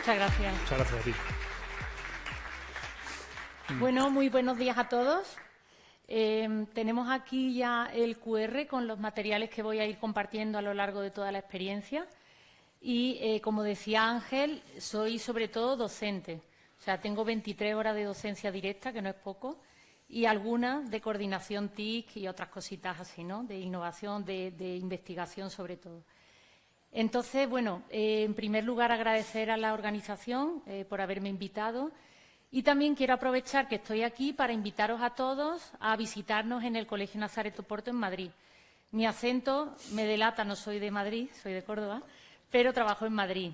Muchas gracias. Muchas gracias a ti. Bueno, muy buenos días a todos. Tenemos aquí ya el QR con los materiales que voy a ir compartiendo a lo largo de toda la experiencia. Y, como decía Ángel, soy sobre todo docente. O sea, tengo 23 horas de docencia directa, que no es poco, y algunas de coordinación TIC y otras cositas así, ¿no? De innovación, de investigación sobre todo. Entonces, bueno, en primer lugar agradecer a la organización por haberme invitado y también quiero aprovechar que estoy aquí para invitaros a todos a visitarnos en el Colegio Nazaret Oporto en Madrid. Mi acento me delata, no soy de Madrid, soy de Córdoba, pero trabajo en Madrid.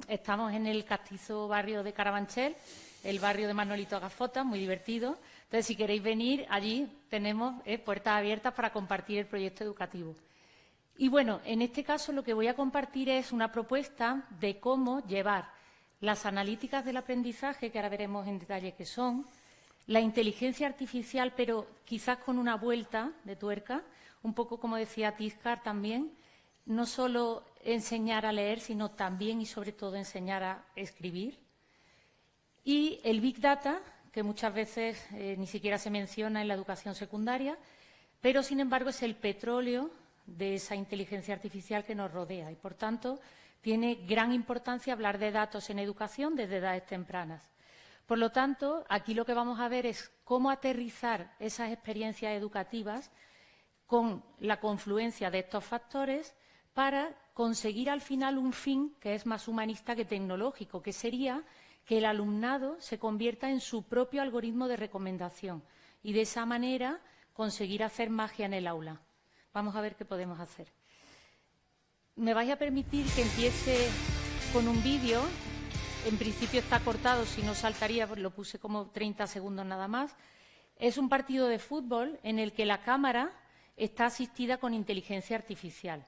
Estamos en el castizo barrio de Carabanchel, el barrio de Manolito Gafota, muy divertido. Entonces, si queréis venir, allí tenemos puertas abiertas para compartir el proyecto educativo. Y bueno, en este caso lo que voy a compartir es una propuesta de cómo llevar las analíticas del aprendizaje, que ahora veremos en detalle qué son, la inteligencia artificial, pero quizás con una vuelta de tuerca, un poco como decía Tiscar también, no solo enseñar a leer, sino también y sobre todo enseñar a escribir. Y el Big Data, que muchas veces ni siquiera se menciona en la educación secundaria, pero sin embargo es el petróleo de esa inteligencia artificial que nos rodea y, por tanto, tiene gran importancia hablar de datos en educación desde edades tempranas. Por lo tanto, aquí lo que vamos a ver es cómo aterrizar esas experiencias educativas con la confluencia de estos factores para conseguir al final un fin que es más humanista que tecnológico, que sería que el alumnado se convierta en su propio algoritmo de recomendación y de esa manera conseguir hacer magia en el aula. Vamos a ver qué podemos hacer. Me vais a permitir que empiece con un vídeo. En principio está cortado, si no saltaría, pues lo puse como 30 segundos nada más. Es un partido de fútbol en el que la cámara está asistida con inteligencia artificial.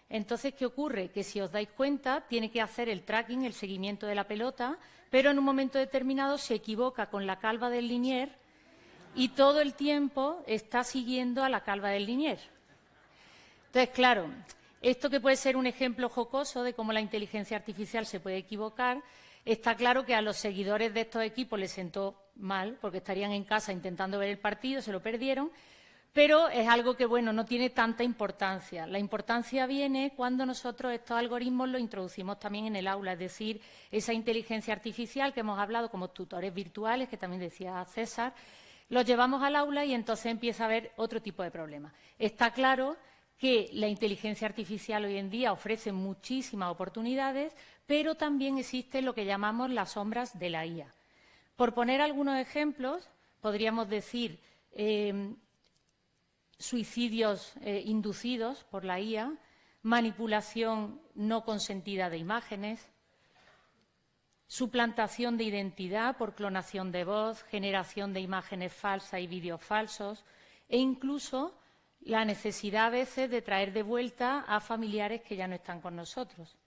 Entonces, ¿qué ocurre? Que si os dais cuenta, tiene que hacer el tracking, el seguimiento de la pelota, pero en un momento determinado se equivoca con la calva del linier y todo el tiempo está siguiendo a la calva del linier. Entonces, claro, esto que puede ser un ejemplo jocoso de cómo la inteligencia artificial se puede equivocar, está claro que a los seguidores de estos equipos les sentó mal, porque estarían en casa intentando ver el partido, se lo perdieron, pero es algo que, bueno, no tiene tanta importancia. La importancia viene cuando nosotros estos algoritmos los introducimos también en el aula, es decir, esa inteligencia artificial que hemos hablado como tutores virtuales, que también decía César, los llevamos al aula y entonces empieza a haber otro tipo de problemas. Está claro que la inteligencia artificial hoy en día ofrece muchísimas oportunidades, pero también existe lo que llamamos las sombras de la IA. Por poner algunos ejemplos, podríamos decir suicidios inducidos por la IA, manipulación no consentida de imágenes, suplantación de identidad por clonación de voz, generación de imágenes falsas y vídeos falsos e incluso la necesidad a veces de traer de vuelta a familiares que ya no están con nosotros.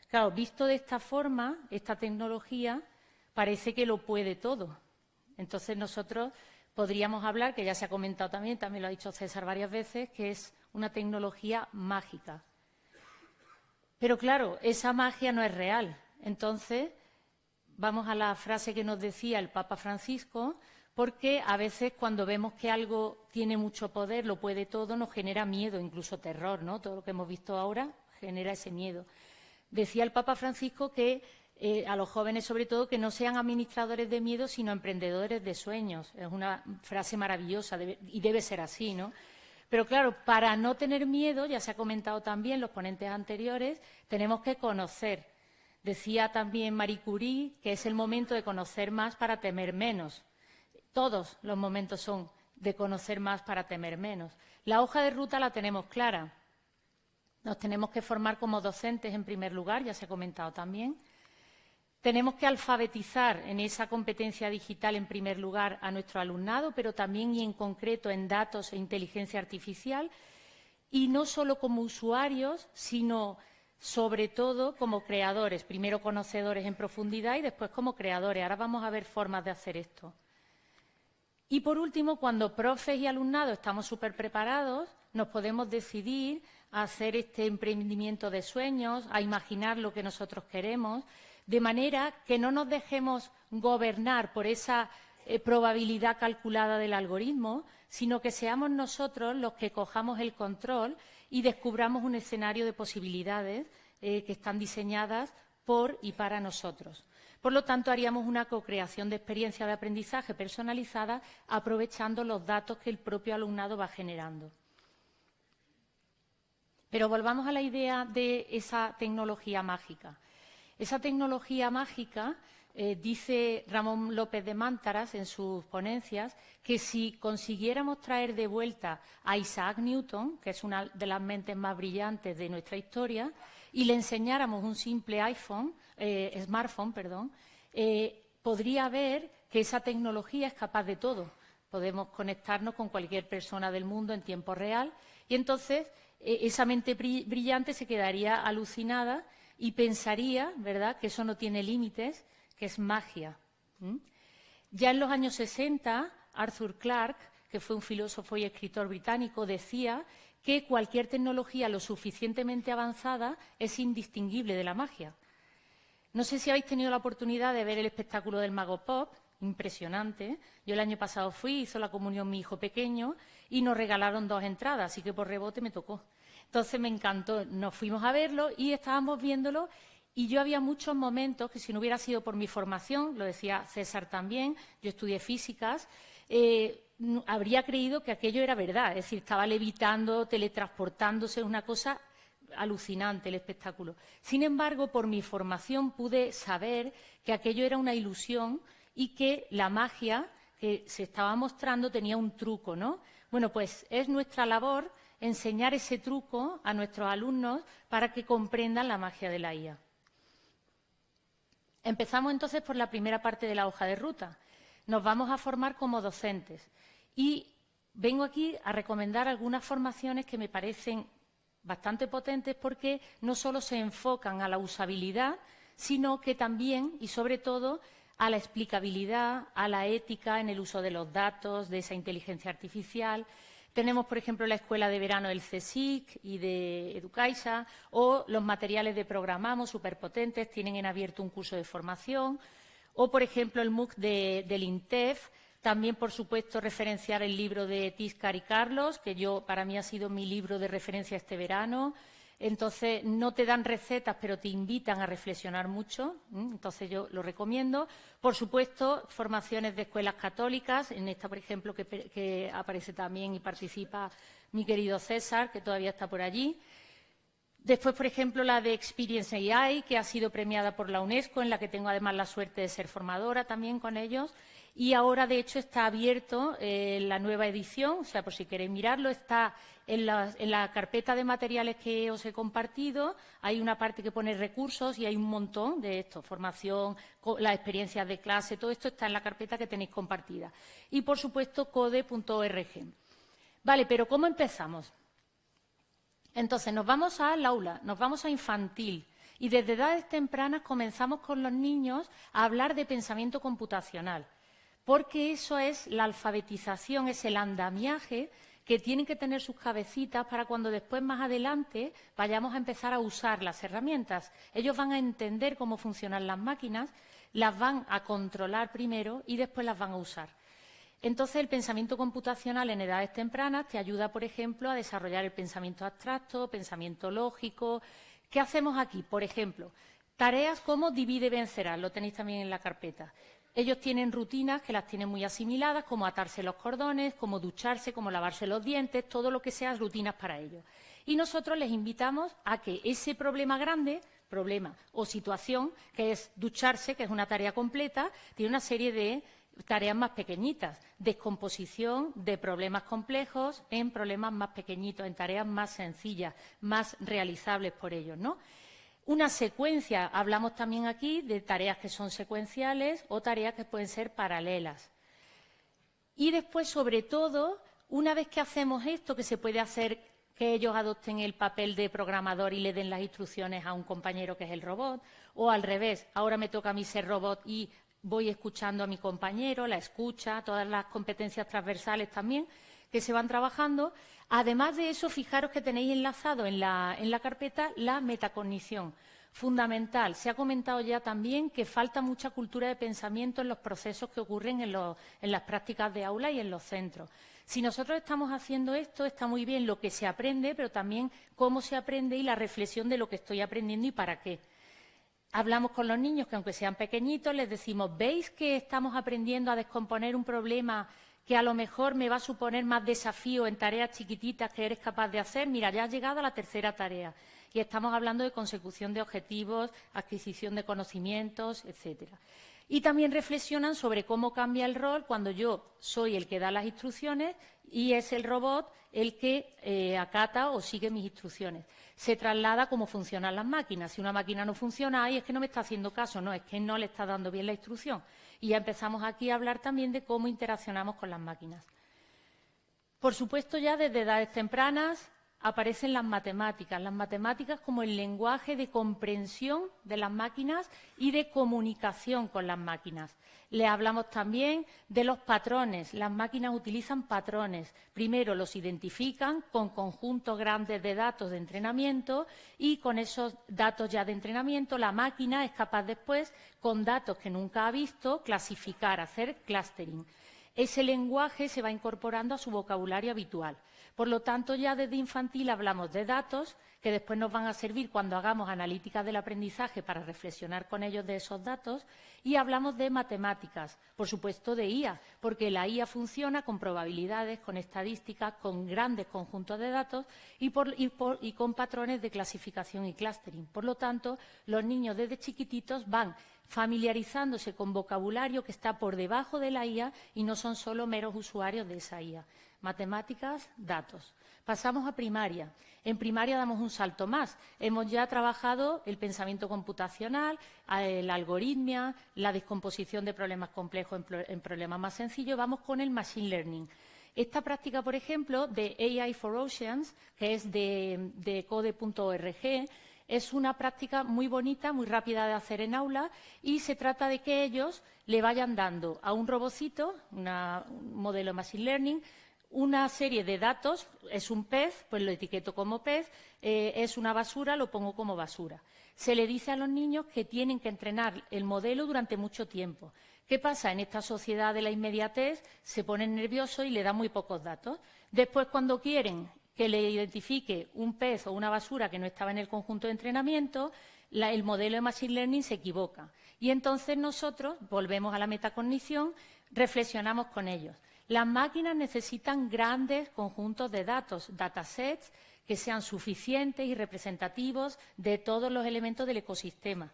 Claro, visto de esta forma, esta tecnología parece que lo puede todo. Entonces nosotros podríamos hablar, que ya se ha comentado también lo ha dicho César varias veces, que es una tecnología mágica. Pero claro, esa magia no es real. Entonces, vamos a la frase que nos decía el Papa Francisco, porque a veces cuando vemos que algo tiene mucho poder, lo puede todo, nos genera miedo, incluso terror, ¿no? Todo lo que hemos visto ahora genera ese miedo. Decía el Papa Francisco que a los jóvenes, sobre todo, que no sean administradores de miedo, sino emprendedores de sueños. Es una frase maravillosa y debe ser así, ¿no? Pero claro, para no tener miedo, ya se ha comentado también los ponentes anteriores, tenemos que conocer. Decía también Marie Curie que es el momento de conocer más para temer menos. Todos los momentos son de conocer más para temer menos. La hoja de ruta la tenemos clara. Nos tenemos que formar como docentes en primer lugar, ya se ha comentado también. Tenemos que alfabetizar en esa competencia digital en primer lugar a nuestro alumnado, pero también y en concreto en datos e inteligencia artificial, y no solo como usuarios, sino sobre todo como creadores, primero conocedores en profundidad y después como creadores. Ahora vamos a ver formas de hacer esto. Y, por último, cuando profes y alumnado estamos súper preparados, nos podemos decidir a hacer este emprendimiento de sueños, a imaginar lo que nosotros queremos, de manera que no nos dejemos gobernar por esa probabilidad calculada del algoritmo, sino que seamos nosotros los que cojamos el control y descubramos un escenario de posibilidades que están diseñadas por y para nosotros. Por lo tanto, haríamos una co-creación de experiencia de aprendizaje personalizada aprovechando los datos que el propio alumnado va generando. Pero volvamos a la idea de esa tecnología mágica. Esa tecnología mágica, dice Ramón López de Mántaras en sus ponencias, que si consiguiéramos traer de vuelta a Isaac Newton, que es una de las mentes más brillantes de nuestra historia, y le enseñáramos un simple smartphone, podría ver que esa tecnología es capaz de todo. Podemos conectarnos con cualquier persona del mundo en tiempo real y entonces esa mente brillante se quedaría alucinada y pensaría, ¿verdad?, que eso no tiene límites, que es magia. Ya en los años 60, Arthur Clarke, que fue un filósofo y escritor británico, decía que cualquier tecnología lo suficientemente avanzada es indistinguible de la magia. No sé si habéis tenido la oportunidad de ver el espectáculo del Mago Pop, impresionante. Yo el año pasado fui, hizo la comunión mi hijo pequeño y nos regalaron 2 entradas, así que por rebote me tocó. Entonces me encantó, nos fuimos a verlo y estábamos viéndolo y yo había muchos momentos que si no hubiera sido por mi formación, lo decía César también, yo estudié físicas, habría creído que aquello era verdad, es decir, estaba levitando, teletransportándose, una cosa alucinante el espectáculo. Sin embargo, por mi formación pude saber que aquello era una ilusión y que la magia que se estaba mostrando tenía un truco, ¿no? Bueno, pues es nuestra labor enseñar ese truco a nuestros alumnos para que comprendan la magia de la IA. Empezamos entonces por la primera parte de la hoja de ruta. Nos vamos a formar como docentes y vengo aquí a recomendar algunas formaciones que me parecen bastante potentes porque no solo se enfocan a la usabilidad, sino que también y sobre todo a la explicabilidad, a la ética en el uso de los datos, de esa inteligencia artificial. Tenemos, por ejemplo, la escuela de verano del CSIC y de Educaixa o los materiales de Programamos, superpotentes, tienen en abierto un curso de formación o, por ejemplo, el MOOC del INTEF. También, por supuesto, referenciar el libro de Tiscar y Carlos, que para mí ha sido mi libro de referencia este verano. Entonces, no te dan recetas, pero te invitan a reflexionar mucho. Entonces, yo lo recomiendo. Por supuesto, formaciones de escuelas católicas. En esta, por ejemplo, que aparece también y participa mi querido César, que todavía está por allí. Después, por ejemplo, la de Experience AI, que ha sido premiada por la UNESCO, en la que tengo además la suerte de ser formadora también con ellos. Y ahora, de hecho, está abierto la nueva edición, o sea, por si queréis mirarlo, está en la carpeta de materiales que os he compartido. Hay una parte que pone recursos y hay un montón de esto, formación, las experiencias de clase, todo esto está en la carpeta que tenéis compartida. Y, por supuesto, code.org. Vale, pero ¿cómo empezamos? Entonces, nos vamos al aula, nos vamos a infantil. Y desde edades tempranas comenzamos con los niños a hablar de pensamiento computacional. Porque eso es la alfabetización, es el andamiaje que tienen que tener sus cabecitas para cuando después, más adelante, vayamos a empezar a usar las herramientas. Ellos van a entender cómo funcionan las máquinas, las van a controlar primero y después las van a usar. Entonces, el pensamiento computacional en edades tempranas te ayuda, por ejemplo, a desarrollar el pensamiento abstracto, pensamiento lógico. ¿Qué hacemos aquí? Por ejemplo, tareas como divide, vencerás, lo tenéis también en la carpeta. Ellos tienen rutinas que las tienen muy asimiladas, como atarse los cordones, como ducharse, como lavarse los dientes, todo lo que sea rutinas para ellos. Y nosotros les invitamos a que ese problema grande, problema o situación, que es ducharse, que es una tarea completa, tiene una serie de tareas más pequeñitas, descomposición de problemas complejos en problemas más pequeñitos, en tareas más sencillas, más realizables por ellos, ¿no? Una secuencia, hablamos también aquí de tareas que son secuenciales o tareas que pueden ser paralelas. Y después, sobre todo, una vez que hacemos esto, que se puede hacer que ellos adopten el papel de programador y le den las instrucciones a un compañero que es el robot, o al revés, ahora me toca a mí ser robot y voy escuchando a mi compañero, la escucha, todas las competencias transversales también que se van trabajando. Además de eso, fijaros que tenéis enlazado en la carpeta la metacognición. Fundamental. Se ha comentado ya también que falta mucha cultura de pensamiento en los procesos que ocurren en las prácticas de aula y en los centros. Si nosotros estamos haciendo esto, está muy bien lo que se aprende, pero también cómo se aprende y la reflexión de lo que estoy aprendiendo y para qué. Hablamos con los niños que, aunque sean pequeñitos, les decimos, ¿veis que estamos aprendiendo a descomponer un problema que a lo mejor me va a suponer más desafío en tareas chiquititas que eres capaz de hacer? Mira, ya has llegado a la tercera tarea y estamos hablando de consecución de objetivos, adquisición de conocimientos, etcétera. Y también reflexionan sobre cómo cambia el rol cuando yo soy el que da las instrucciones y es el robot el que acata o sigue mis instrucciones. Se traslada a cómo funcionan las máquinas. Si una máquina no funciona, es que no me está haciendo caso, no, es que no le está dando bien la instrucción. Y ya empezamos aquí a hablar también de cómo interaccionamos con las máquinas. Por supuesto, ya desde edades tempranas aparecen las matemáticas como el lenguaje de comprensión de las máquinas y de comunicación con las máquinas. Le hablamos también de los patrones. Las máquinas utilizan patrones. Primero los identifican con conjuntos grandes de datos de entrenamiento y con esos datos ya de entrenamiento la máquina es capaz después, con datos que nunca ha visto, clasificar, hacer clustering. Ese lenguaje se va incorporando a su vocabulario habitual. Por lo tanto, ya desde infantil hablamos de datos que después nos van a servir cuando hagamos analíticas del aprendizaje para reflexionar con ellos de esos datos y hablamos de matemáticas, por supuesto de IA, porque la IA funciona con probabilidades, con estadísticas, con grandes conjuntos de datos y con patrones de clasificación y clustering. Por lo tanto, los niños desde chiquititos van familiarizándose con vocabulario que está por debajo de la IA y no son solo meros usuarios de esa IA. Matemáticas, datos. Pasamos a primaria. En primaria damos un salto más. Hemos ya trabajado el pensamiento computacional, la algoritmia, la descomposición de problemas complejos en problemas más sencillos. Vamos con el machine learning. Esta práctica, por ejemplo, de AI for Oceans, que es de code.org, es una práctica muy bonita, muy rápida de hacer en aula y se trata de que ellos le vayan dando a un robocito, un modelo machine learning, una serie de datos. Es un pez, pues lo etiqueto como pez, es una basura, lo pongo como basura. Se le dice a los niños que tienen que entrenar el modelo durante mucho tiempo. ¿Qué pasa? En esta sociedad de la inmediatez se ponen nerviosos y le dan muy pocos datos. Después, cuando quieren que le identifique un pez o una basura que no estaba en el conjunto de entrenamiento, el modelo de Machine Learning se equivoca. Y entonces nosotros volvemos a la metacognición, reflexionamos con ellos. Las máquinas necesitan grandes conjuntos de datos, datasets, que sean suficientes y representativos de todos los elementos del ecosistema.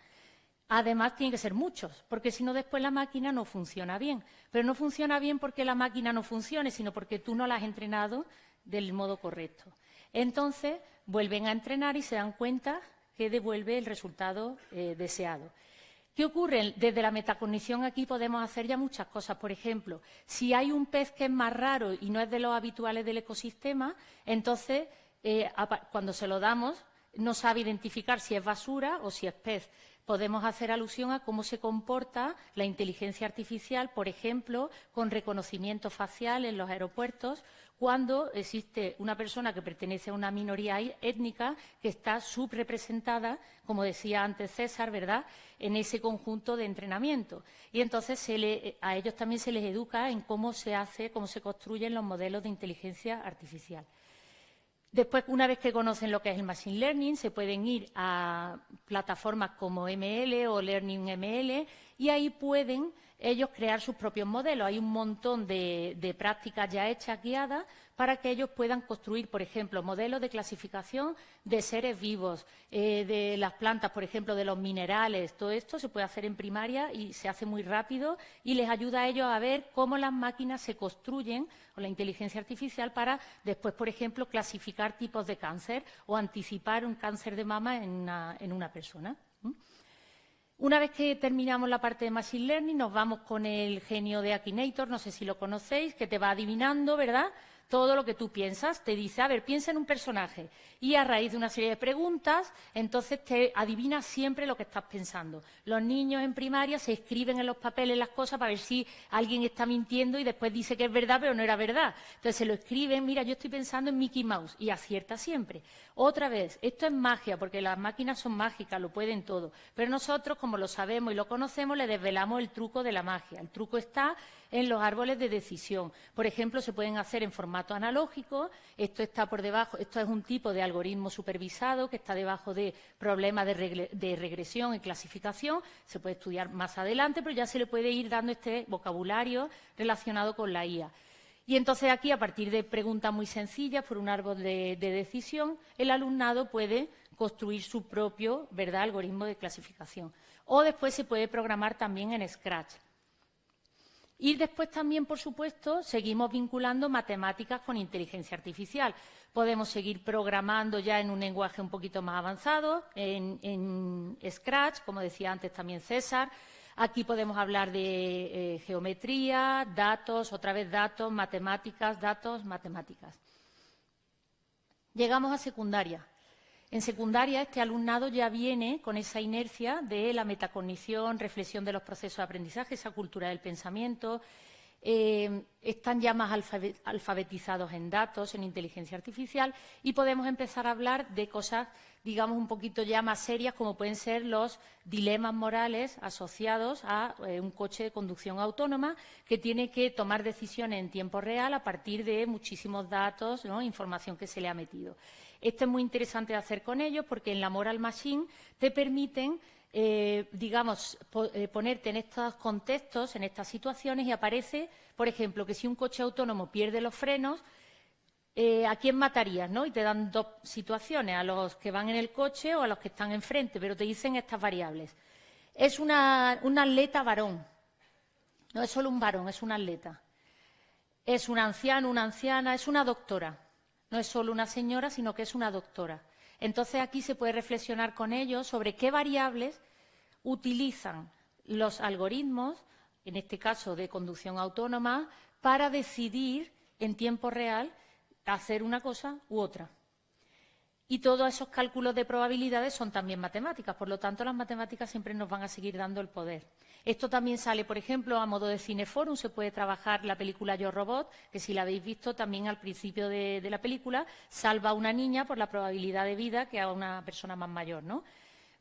Además, tienen que ser muchos, porque si no, después la máquina no funciona bien. Pero no funciona bien porque la máquina no funcione, sino porque tú no la has entrenado del modo correcto. Entonces, vuelven a entrenar y se dan cuenta que devuelve el resultado deseado. ¿Qué ocurre? Desde la metacognición aquí podemos hacer ya muchas cosas. Por ejemplo, si hay un pez que es más raro y no es de los habituales del ecosistema, entonces, cuando se lo damos, no sabe identificar si es basura o si es pez. Podemos hacer alusión a cómo se comporta la inteligencia artificial, por ejemplo, con reconocimiento facial en los aeropuertos, cuando existe una persona que pertenece a una minoría étnica que está subrepresentada, como decía antes César, ¿verdad?, en ese conjunto de entrenamiento. Y entonces a ellos también se les educa en cómo se construyen los modelos de inteligencia artificial. Después, una vez que conocen lo que es el Machine Learning, se pueden ir a plataformas como ML o Learning ML y ahí pueden ellos crear sus propios modelos. Hay un montón de prácticas ya hechas, guiadas, para que ellos puedan construir, por ejemplo, modelos de clasificación de seres vivos, de las plantas, por ejemplo, de los minerales. Todo esto se puede hacer en primaria y se hace muy rápido y les ayuda a ellos a ver cómo las máquinas se construyen, o la inteligencia artificial, para después, por ejemplo, clasificar tipos de cáncer o anticipar un cáncer de mama en una persona. Una vez que terminamos la parte de Machine Learning, nos vamos con el genio de Akinator, no sé si lo conocéis, que te va adivinando, ¿verdad?, todo lo que tú piensas. Te dice, a ver, piensa en un personaje. Y a raíz de una serie de preguntas, entonces te adivina siempre lo que estás pensando. Los niños en primaria se escriben en los papeles las cosas para ver si alguien está mintiendo y después dice que es verdad, pero no era verdad. Entonces se lo escriben, mira, yo estoy pensando en Mickey Mouse, y acierta siempre. Otra vez, esto es magia, porque las máquinas son mágicas, lo pueden todo. Pero nosotros, como lo sabemos y lo conocemos, le desvelamos el truco de la magia. El truco está en los árboles de decisión. Por ejemplo, se pueden hacer en formato analógico. Esto está por debajo, esto es un tipo de algoritmo supervisado que está debajo de problemas de regresión y clasificación. Se puede estudiar más adelante, pero ya se le puede ir dando este vocabulario relacionado con la IA. Y entonces aquí, a partir de preguntas muy sencillas por un árbol de decisión, el alumnado puede construir su propio, ¿verdad?, algoritmo de clasificación. O después se puede programar también en Scratch. Y después también, por supuesto, seguimos vinculando matemáticas con inteligencia artificial. Podemos seguir programando ya en un lenguaje un poquito más avanzado, en Scratch, como decía antes también César. Aquí podemos hablar de geometría, datos, otra vez datos, matemáticas, datos, matemáticas. Llegamos a secundaria. En secundaria, este alumnado ya viene con esa inercia de la metacognición, reflexión de los procesos de aprendizaje, esa cultura del pensamiento. Están ya más alfabetizados en datos, en inteligencia artificial, y podemos empezar a hablar de cosas, digamos, un poquito ya más serias, como pueden ser los dilemas morales asociados a un coche de conducción autónoma que tiene que tomar decisiones en tiempo real a partir de muchísimos datos, ¿no?, información que se le ha metido. Esto es muy interesante de hacer con ellos porque en la Moral Machine te permiten, digamos, ponerte en estos contextos, en estas situaciones, y aparece, por ejemplo, que si un coche autónomo pierde los frenos, ¿a quién matarías?, ¿no? Y te dan dos situaciones, a los que van en el coche o a los que están enfrente, pero te dicen estas variables. Es un atleta varón, no es solo un varón, es un atleta. Es un anciano, una anciana, es una doctora. No es solo una señora, sino que es una doctora. Entonces, aquí se puede reflexionar con ellos sobre qué variables utilizan los algoritmos, en este caso de conducción autónoma, para decidir en tiempo real hacer una cosa u otra. Y todos esos cálculos de probabilidades son también matemáticas, por lo tanto, las matemáticas siempre nos van a seguir dando el poder. Esto también sale, por ejemplo, a modo de cineforum, se puede trabajar la película Yo, Robot, que si la habéis visto, también al principio de la película, salva a una niña por la probabilidad de vida que a una persona más mayor, ¿no?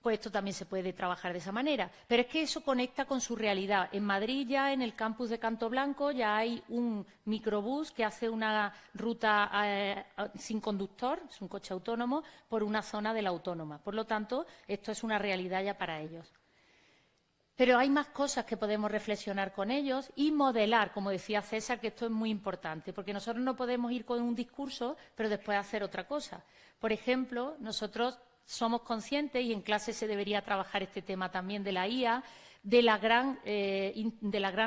Pues esto también se puede trabajar de esa manera. Pero es que eso conecta con su realidad. En Madrid ya, en el campus de Canto Blanco, ya hay un microbús que hace una ruta sin conductor, es un coche autónomo, por una zona de la autónoma. Por lo tanto, esto es una realidad ya para ellos. Pero hay más cosas que podemos reflexionar con ellos y modelar, como decía César, que esto es muy importante, porque nosotros no podemos ir con un discurso, pero después hacer otra cosa. Por ejemplo, nosotros somos conscientes, y en clase se debería trabajar este tema también de la IA, de la gran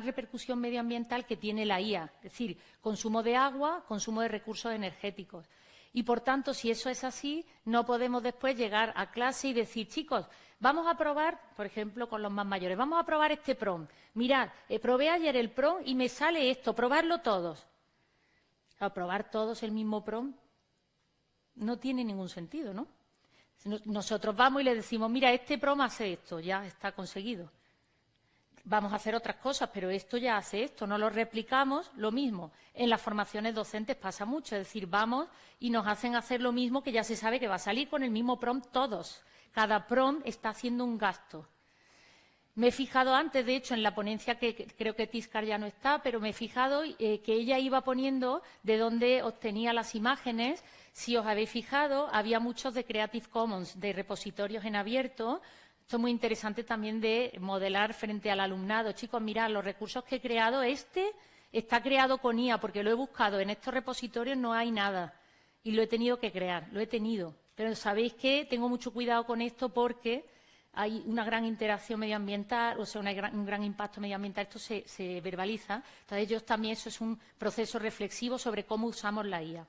repercusión medioambiental que tiene la IA, es decir, consumo de agua, consumo de recursos energéticos. Y, por tanto, si eso es así, no podemos después llegar a clase y decir, chicos, vamos a probar, por ejemplo, con los más mayores, vamos a probar este prompt. Mirad, probé ayer el prompt y me sale esto, probarlo todos. Claro, probar todos el mismo prompt no tiene ningún sentido, ¿no? Nosotros vamos y le decimos, mira, este prompt hace esto, ya está conseguido. Vamos a hacer otras cosas, pero esto ya hace esto, no lo replicamos, lo mismo. En las formaciones docentes pasa mucho, es decir, vamos y nos hacen hacer lo mismo que ya se sabe que va a salir con el mismo prompt todos. Cada prompt está haciendo un gasto. Me he fijado antes, de hecho, en la ponencia, que creo que Tiscar ya no está, pero me he fijado que ella iba poniendo de dónde obtenía las imágenes. Si os habéis fijado, había muchos de Creative Commons, de repositorios en abierto. Esto es muy interesante también de modelar frente al alumnado. Chicos, mirad, los recursos que he creado, este está creado con IA, porque lo he buscado. En estos repositorios no hay nada y lo he tenido que crear, lo he tenido. Pero sabéis que tengo mucho cuidado con esto porque hay una gran interacción medioambiental, o sea, un gran impacto medioambiental, esto se verbaliza. Entonces, ellos también, eso es un proceso reflexivo sobre cómo usamos la IA.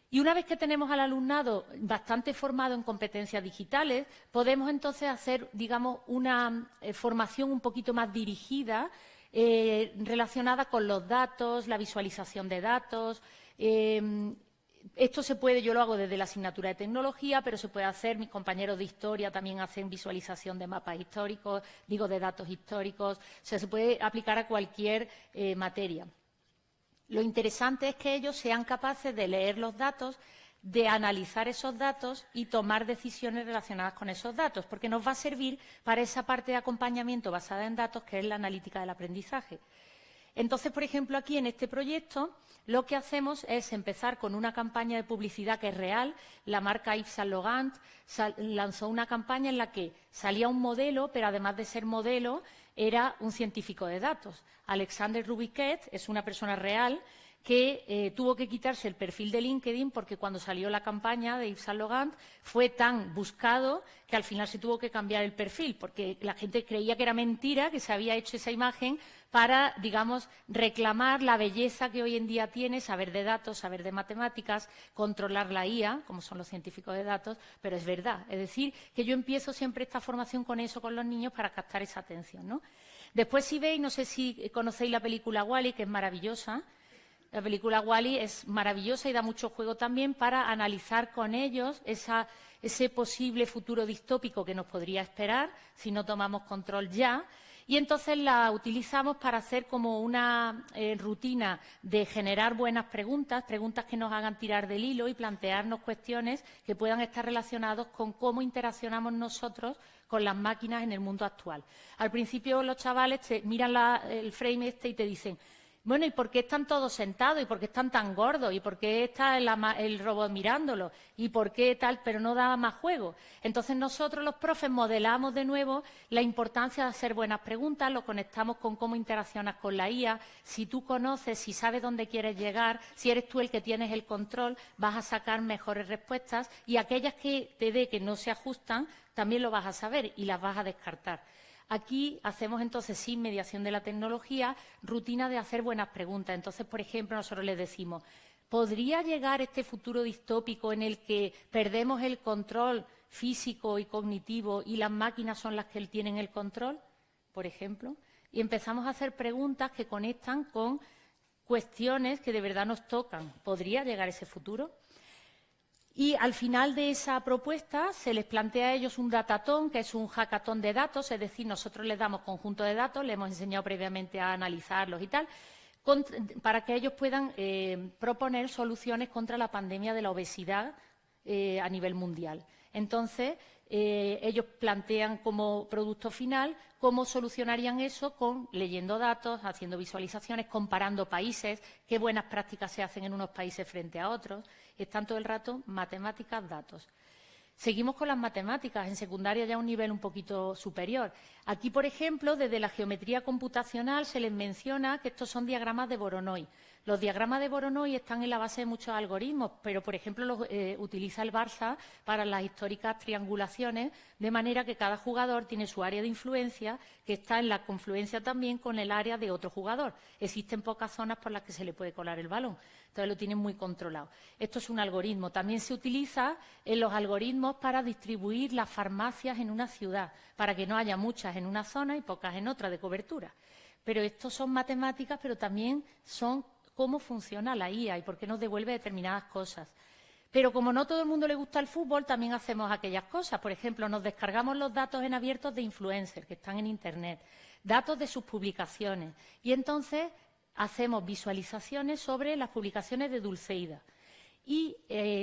Y una vez que tenemos al alumnado bastante formado en competencias digitales, podemos entonces hacer, digamos, una formación un poquito más dirigida relacionada con los datos, la visualización de datos. Esto se puede, yo lo hago desde la asignatura de tecnología, pero se puede hacer, mis compañeros de historia también hacen visualización de mapas históricos, de datos históricos, o sea, se puede aplicar a cualquier materia. Lo interesante es que ellos sean capaces de leer los datos, de analizar esos datos y tomar decisiones relacionadas con esos datos, porque nos va a servir para esa parte de acompañamiento basada en datos, que es la analítica del aprendizaje. Entonces, por ejemplo, aquí en este proyecto lo que hacemos es empezar con una campaña de publicidad que es real. La marca Yves Saint Laurent lanzó una campaña en la que salía un modelo, pero además de ser modelo, era un científico de datos. Alexander Rubiquet es una persona real que tuvo que quitarse el perfil de LinkedIn porque cuando salió la campaña de Yves Saint Laurent fue tan buscado que al final se tuvo que cambiar el perfil porque la gente creía que era mentira, que se había hecho esa imagen para, digamos, reclamar la belleza que hoy en día tiene, saber de datos, saber de matemáticas, controlar la IA, como son los científicos de datos, pero es verdad. Es decir, que yo empiezo siempre esta formación con eso, con los niños, para captar esa atención, ¿no? Después, si veis, no sé si conocéis la película Wall-E, que es maravillosa. La película Wall-E es maravillosa y da mucho juego también para analizar con ellos ese posible futuro distópico que nos podría esperar si no tomamos control ya. Y entonces la utilizamos para hacer como una rutina de generar buenas preguntas, preguntas que nos hagan tirar del hilo y plantearnos cuestiones que puedan estar relacionadas con cómo interaccionamos nosotros con las máquinas en el mundo actual. Al principio los chavales te miran el frame este y te dicen: bueno, ¿y por qué están todos sentados? ¿Y por qué están tan gordos? ¿Y por qué está el robot mirándolo? ¿Y por qué tal? Pero no da más juego. Entonces nosotros los profes modelamos de nuevo la importancia de hacer buenas preguntas, lo conectamos con cómo interaccionas con la IA. Si tú conoces, si sabes dónde quieres llegar, si eres tú el que tienes el control, vas a sacar mejores respuestas y aquellas que te dé que no se ajustan, también lo vas a saber y las vas a descartar. Aquí hacemos entonces, sin mediación de la tecnología, rutina de hacer buenas preguntas. Entonces, por ejemplo, nosotros les decimos: ¿podría llegar este futuro distópico en el que perdemos el control físico y cognitivo y las máquinas son las que tienen el control? Por ejemplo. Y empezamos a hacer preguntas que conectan con cuestiones que de verdad nos tocan. ¿Podría llegar ese futuro? Y al final de esa propuesta se les plantea a ellos un datatón, que es un hackathon de datos, es decir, nosotros les damos conjunto de datos, les hemos enseñado previamente a analizarlos y tal, para que ellos puedan proponer soluciones contra la pandemia de la obesidad a nivel mundial. Entonces, ellos plantean como producto final cómo solucionarían eso leyendo datos, haciendo visualizaciones, comparando países, qué buenas prácticas se hacen en unos países frente a otros. Están todo el rato matemáticas, datos. Seguimos con las matemáticas, en secundaria ya a un nivel un poquito superior. Aquí, por ejemplo, desde la geometría computacional se les menciona que estos son diagramas de Voronoi. Los diagramas de Voronoi están en la base de muchos algoritmos, pero, por ejemplo, los utiliza el Barça para las históricas triangulaciones, de manera que cada jugador tiene su área de influencia, que está en la confluencia también con el área de otro jugador. Existen pocas zonas por las que se le puede colar el balón, entonces lo tienen muy controlado. Esto es un algoritmo. También se utiliza en los algoritmos para distribuir las farmacias en una ciudad, para que no haya muchas en una zona y pocas en otra de cobertura. Pero estos son matemáticas, pero también son cómo funciona la IA y por qué nos devuelve determinadas cosas. Pero como no todo el mundo le gusta el fútbol, también hacemos aquellas cosas. Por ejemplo, nos descargamos los datos en abiertos de influencers que están en Internet, datos de sus publicaciones. Y entonces hacemos visualizaciones sobre las publicaciones de Dulceida. Y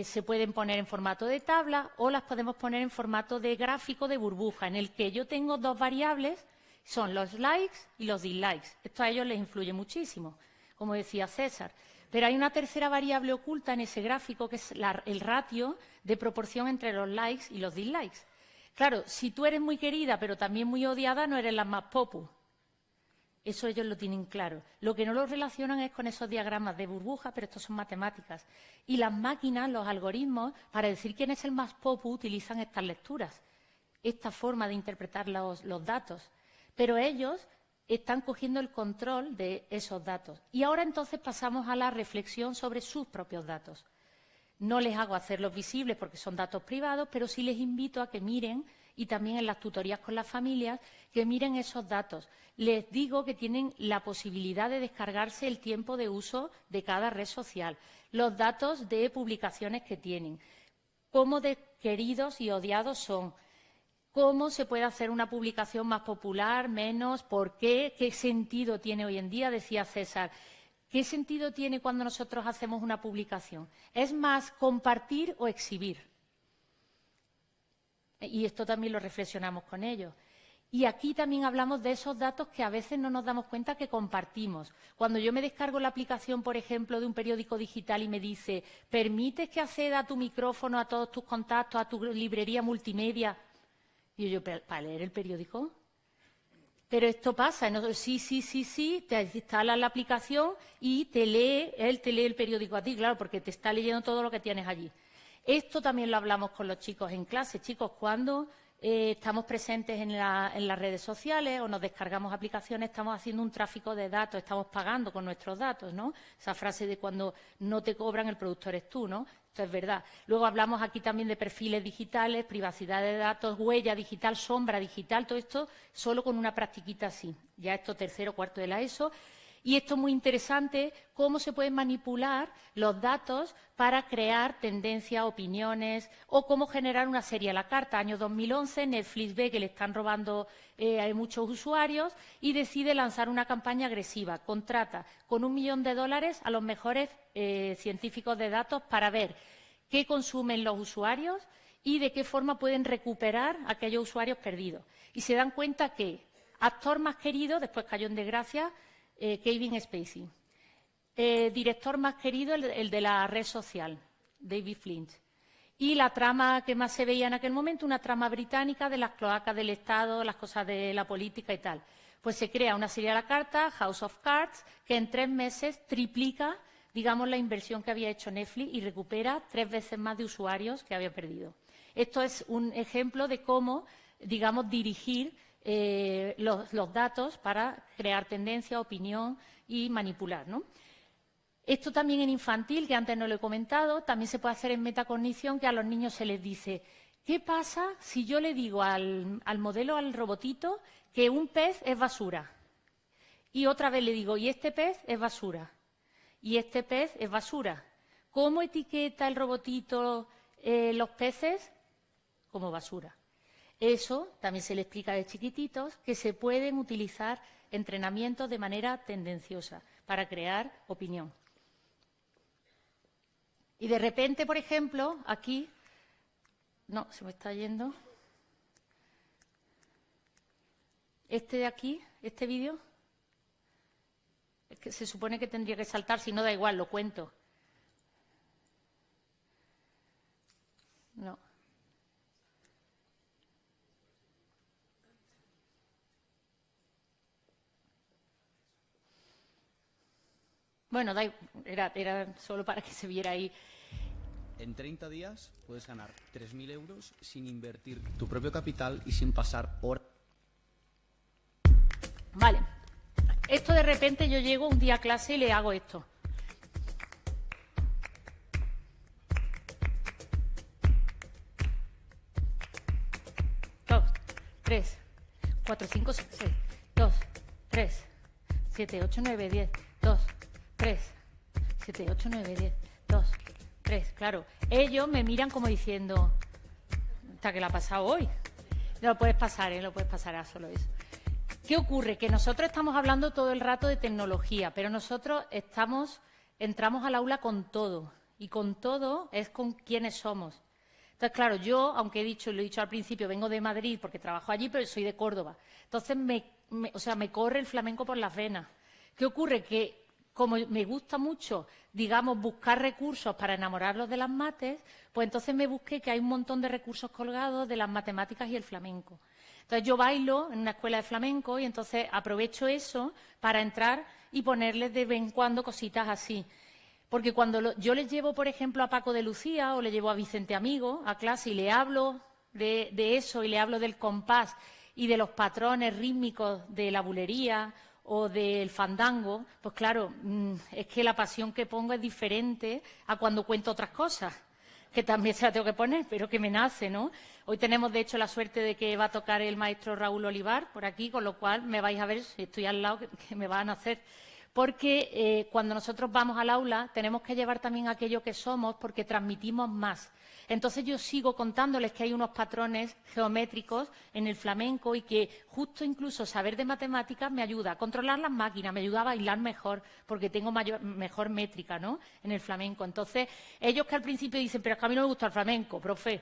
se pueden poner en formato de tabla o las podemos poner en formato de gráfico de burbuja, en el que yo tengo dos variables, son los likes y los dislikes. Esto a ellos les influye muchísimo, como decía César. Pero hay una tercera variable oculta en ese gráfico, que es el ratio de proporción entre los likes y los dislikes. Claro, si tú eres muy querida, pero también muy odiada, no eres la más popu. Eso ellos lo tienen claro. Lo que no lo relacionan es con esos diagramas de burbuja, pero estos son matemáticas. Y las máquinas, los algoritmos, para decir quién es el más popu, utilizan estas lecturas, esta forma de interpretar los datos. Pero ellos están cogiendo el control de esos datos. Y ahora entonces pasamos a la reflexión sobre sus propios datos. No les hago hacerlos visibles porque son datos privados, pero sí les invito a que miren y también en las tutorías con las familias, que miren esos datos. Les digo que tienen la posibilidad de descargarse el tiempo de uso de cada red social, los datos de publicaciones que tienen, cómo de queridos y odiados son, cómo se puede hacer una publicación más popular, menos, por qué sentido tiene hoy en día, decía César. ¿Qué sentido tiene cuando nosotros hacemos una publicación? ¿Es más compartir o exhibir? Y esto también lo reflexionamos con ellos. Y aquí también hablamos de esos datos que a veces no nos damos cuenta que compartimos. Cuando yo me descargo la aplicación, por ejemplo, de un periódico digital y me dice, ¿permites que acceda a tu micrófono, a todos tus contactos, a tu librería multimedia? Y yo, ¿para leer el periódico? Pero esto pasa, ¿no? Sí, te instalas la aplicación y él te lee el periódico a ti, claro, porque te está leyendo todo lo que tienes allí. Esto también lo hablamos con los chicos en clase. Chicos, cuando estamos presentes en las redes sociales o nos descargamos aplicaciones, estamos haciendo un tráfico de datos, estamos pagando con nuestros datos, ¿no? Esa frase de cuando no te cobran, el productor eres tú, ¿no? Esto es verdad. Luego hablamos aquí también de perfiles digitales, privacidad de datos, huella digital, sombra digital, todo esto solo con una practiquita así. Ya esto tercero, cuarto de la ESO. Y esto es muy interesante, cómo se pueden manipular los datos para crear tendencias, opiniones o cómo generar una serie a la carta. Año 2011, Netflix ve que le están robando a muchos usuarios y decide lanzar una campaña agresiva. Contrata con $1 millón a los mejores científicos de datos para ver qué consumen los usuarios y de qué forma pueden recuperar a aquellos usuarios perdidos. Y se dan cuenta que actor más querido, después cayó en desgracia, Kevin Spacey. Director más querido, el de la red social, David Flint. Y la trama que más se veía en aquel momento, una trama británica de las cloacas del Estado, las cosas de la política y tal. Pues se crea una serie a la carta, House of Cards, que en 3 meses triplica, digamos, la inversión que había hecho Netflix y recupera 3 veces más de usuarios que había perdido. Esto es un ejemplo de cómo, digamos, dirigir los datos para crear tendencia, opinión y manipular, ¿no? Esto también en infantil, que antes no lo he comentado, también se puede hacer en metacognición, que a los niños se les dice, ¿qué pasa si yo le digo al modelo, al robotito, que un pez es basura? Y otra vez le digo, y este pez es basura, y este pez es basura. ¿Cómo etiqueta el robotito los peces? Como basura. Eso también se le explica de chiquititos, que se pueden utilizar entrenamientos de manera tendenciosa para crear opinión. Y de repente, por ejemplo, aquí, no, se me está yendo, este de aquí, este vídeo, es que se supone que tendría que saltar, si no da igual, lo cuento. No. Bueno, era solo para que se viera ahí. En 30 días puedes ganar 3.000 euros sin invertir tu propio capital y sin pasar horas. Vale. Esto de repente yo llego un día a clase y le hago esto. Dos, 3, 4, 5, 6, 2, 3, 7, 8, 9, 10, 2, 3, 7, 8, 9, 10, 2, 3. Claro, ellos me miran como diciendo, ¿hasta que la ha pasado hoy? No lo puedes pasar, lo puedes pasar a solo eso. ¿Qué ocurre? Que nosotros estamos hablando todo el rato de tecnología, pero nosotros entramos al aula con todo, y con todo es con quienes somos. Entonces, claro, yo, aunque lo he dicho al principio, vengo de Madrid porque trabajo allí, pero soy de Córdoba. Entonces, me corre el flamenco por las venas. ¿Qué ocurre? Que como me gusta mucho, digamos, buscar recursos para enamorarlos de las mates, pues entonces me busqué que hay un montón de recursos colgados de las matemáticas y el flamenco. Entonces, yo bailo en una escuela de flamenco y entonces aprovecho eso para entrar y ponerles de vez en cuando cositas así. Porque cuando yo les llevo, por ejemplo, a Paco de Lucía o le llevo a Vicente Amigo a clase y le hablo de eso y le hablo del compás y de los patrones rítmicos de la bulería o del fandango, pues claro, es que la pasión que pongo es diferente a cuando cuento otras cosas. que también se la tengo que poner, pero que me nace, ¿no? Hoy tenemos, de hecho, la suerte de que va a tocar el maestro Raúl Olivar por aquí, con lo cual me vais a ver, si estoy al lado, que me van a hacer. Porque cuando nosotros vamos al aula tenemos que llevar también aquello que somos porque transmitimos más. Entonces yo sigo contándoles que hay unos patrones geométricos en el flamenco y que justo incluso saber de matemáticas me ayuda a controlar las máquinas, me ayuda a bailar mejor porque tengo mejor métrica, ¿no?, en el flamenco. Entonces ellos que al principio dicen, pero es que a mí no me gusta el flamenco, profe,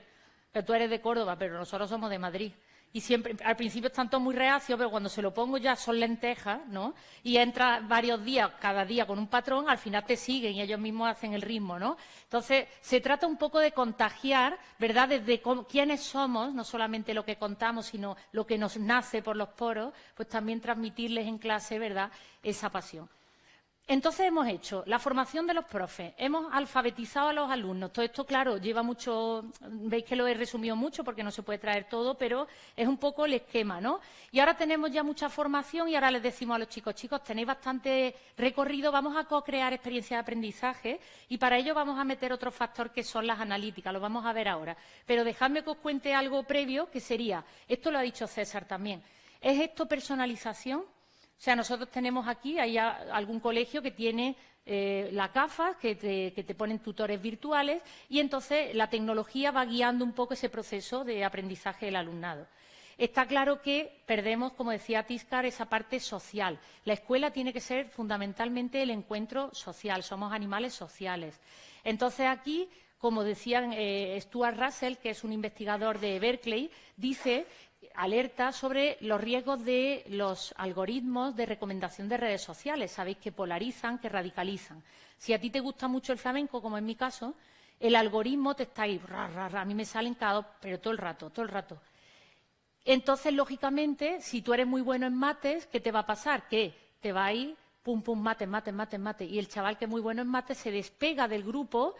que tú eres de Córdoba, pero nosotros somos de Madrid. Y siempre, al principio están todos muy reacios, pero cuando se lo pongo ya son lentejas, ¿no? Y entra varios días, cada día con un patrón, al final te siguen y ellos mismos hacen el ritmo, ¿no? Entonces, se trata un poco de contagiar, ¿verdad?, desde quiénes somos, no solamente lo que contamos, sino lo que nos nace por los poros, pues también transmitirles en clase, ¿verdad?, esa pasión. Entonces hemos hecho la formación de los profes, hemos alfabetizado a los alumnos. Todo esto, claro, lleva mucho, veis que lo he resumido mucho porque no se puede traer todo, pero es un poco el esquema, ¿no? Y ahora tenemos ya mucha formación y ahora les decimos a los chicos, tenéis bastante recorrido, vamos a co-crear experiencias de aprendizaje y para ello vamos a meter otro factor que son las analíticas, lo vamos a ver ahora. Pero dejadme que os cuente algo previo que sería, esto lo ha dicho César también, ¿es esto personalización? O sea, nosotros tenemos aquí, hay algún colegio que tiene la CAFA, que te ponen tutores virtuales, y entonces la tecnología va guiando un poco ese proceso de aprendizaje del alumnado. Está claro que perdemos, como decía Tiscar, esa parte social. La escuela tiene que ser fundamentalmente el encuentro social, somos animales sociales. Entonces aquí, como decía Stuart Russell, que es un investigador de Berkeley, dice, alerta sobre los riesgos de los algoritmos de recomendación de redes sociales. Sabéis que polarizan, que radicalizan. Si a ti te gusta mucho el flamenco, como en mi caso, el algoritmo te está ahí, a mí me salen pero todo el rato, todo el rato. Entonces, lógicamente, si tú eres muy bueno en mates, ¿qué te va a pasar? Que te va a ir, pum, pum, mates, mates, mates, mates. Y el chaval que es muy bueno en mates se despega del grupo,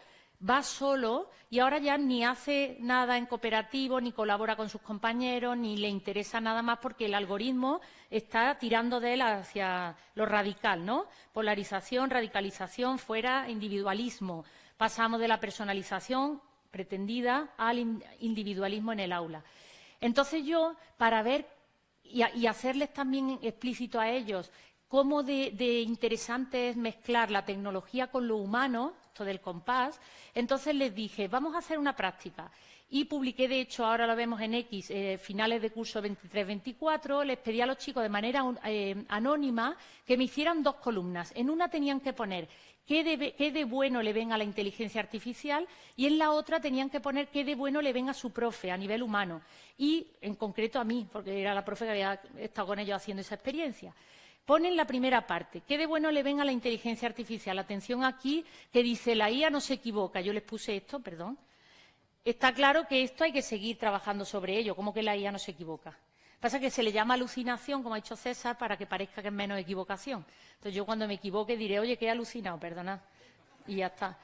va solo y ahora ya ni hace nada en cooperativo, ni colabora con sus compañeros, ni le interesa nada más porque el algoritmo está tirando de él hacia lo radical, ¿no? Polarización, radicalización, fuera individualismo. Pasamos de la personalización pretendida al individualismo en el aula. Entonces yo, para ver y hacerles también explícito a ellos cómo de interesante es mezclar la tecnología con lo humano, esto del compás, entonces les dije, vamos a hacer una práctica. Y publiqué, de hecho, ahora lo vemos en X, finales de curso 23-24, les pedí a los chicos de manera anónima que me hicieran 2 columnas. En una tenían que poner qué de bueno le ven a la inteligencia artificial y en la otra tenían que poner qué de bueno le ven a su profe a nivel humano. Y, en concreto, a mí, porque era la profe que había estado con ellos haciendo esa experiencia. Ponen la primera parte. ¿Qué de bueno le ven a la inteligencia artificial? Atención aquí, que dice la IA no se equivoca. Yo les puse esto, perdón. Está claro que esto hay que seguir trabajando sobre ello. ¿Cómo que la IA no se equivoca? Pasa que se le llama alucinación, como ha dicho César, para que parezca que es menos equivocación. Entonces yo cuando me equivoque diré, oye, que he alucinado, perdonad. Y ya está.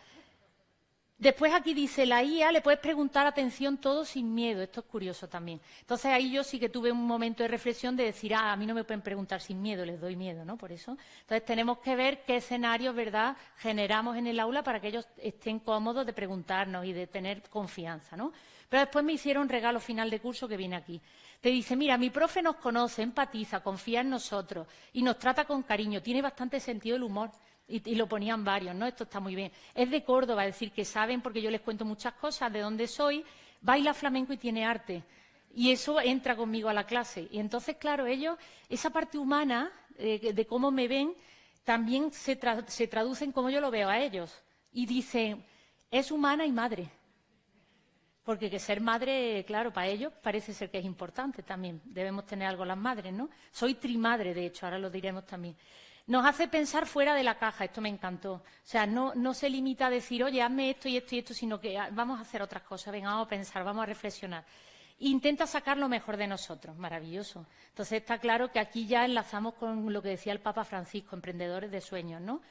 Después aquí dice, la IA le puedes preguntar atención todo sin miedo. Esto es curioso también. Entonces ahí yo sí que tuve un momento de reflexión de decir, a mí no me pueden preguntar sin miedo, les doy miedo, ¿no? Por eso. Entonces tenemos que ver qué escenarios, ¿verdad?, generamos en el aula para que ellos estén cómodos de preguntarnos y de tener confianza, ¿no? Pero después me hicieron un regalo final de curso que viene aquí. Te dice, mira, mi profe nos conoce, empatiza, confía en nosotros y nos trata con cariño. Tiene bastante sentido el humor. Y lo ponían varios, ¿no? Esto está muy bien. Es de Córdoba, es decir, que saben, porque yo les cuento muchas cosas, de dónde soy, baila flamenco y tiene arte. Y eso entra conmigo a la clase. Y entonces, claro, ellos, esa parte humana de cómo me ven, también se traduce en cómo yo lo veo a ellos. Y dicen, es humana y madre. Porque que ser madre, claro, para ellos parece ser que es importante también. Debemos tener algo las madres, ¿no? Soy trimadre, de hecho, ahora lo diremos también. Nos hace pensar fuera de la caja, esto me encantó. O sea, no se limita a decir, oye, hazme esto y esto y esto, sino que vamos a hacer otras cosas, venga, vamos a pensar, vamos a reflexionar. Intenta sacar lo mejor de nosotros, maravilloso. Entonces está claro que aquí ya enlazamos con lo que decía el Papa Francisco, emprendedores de sueños, ¿no?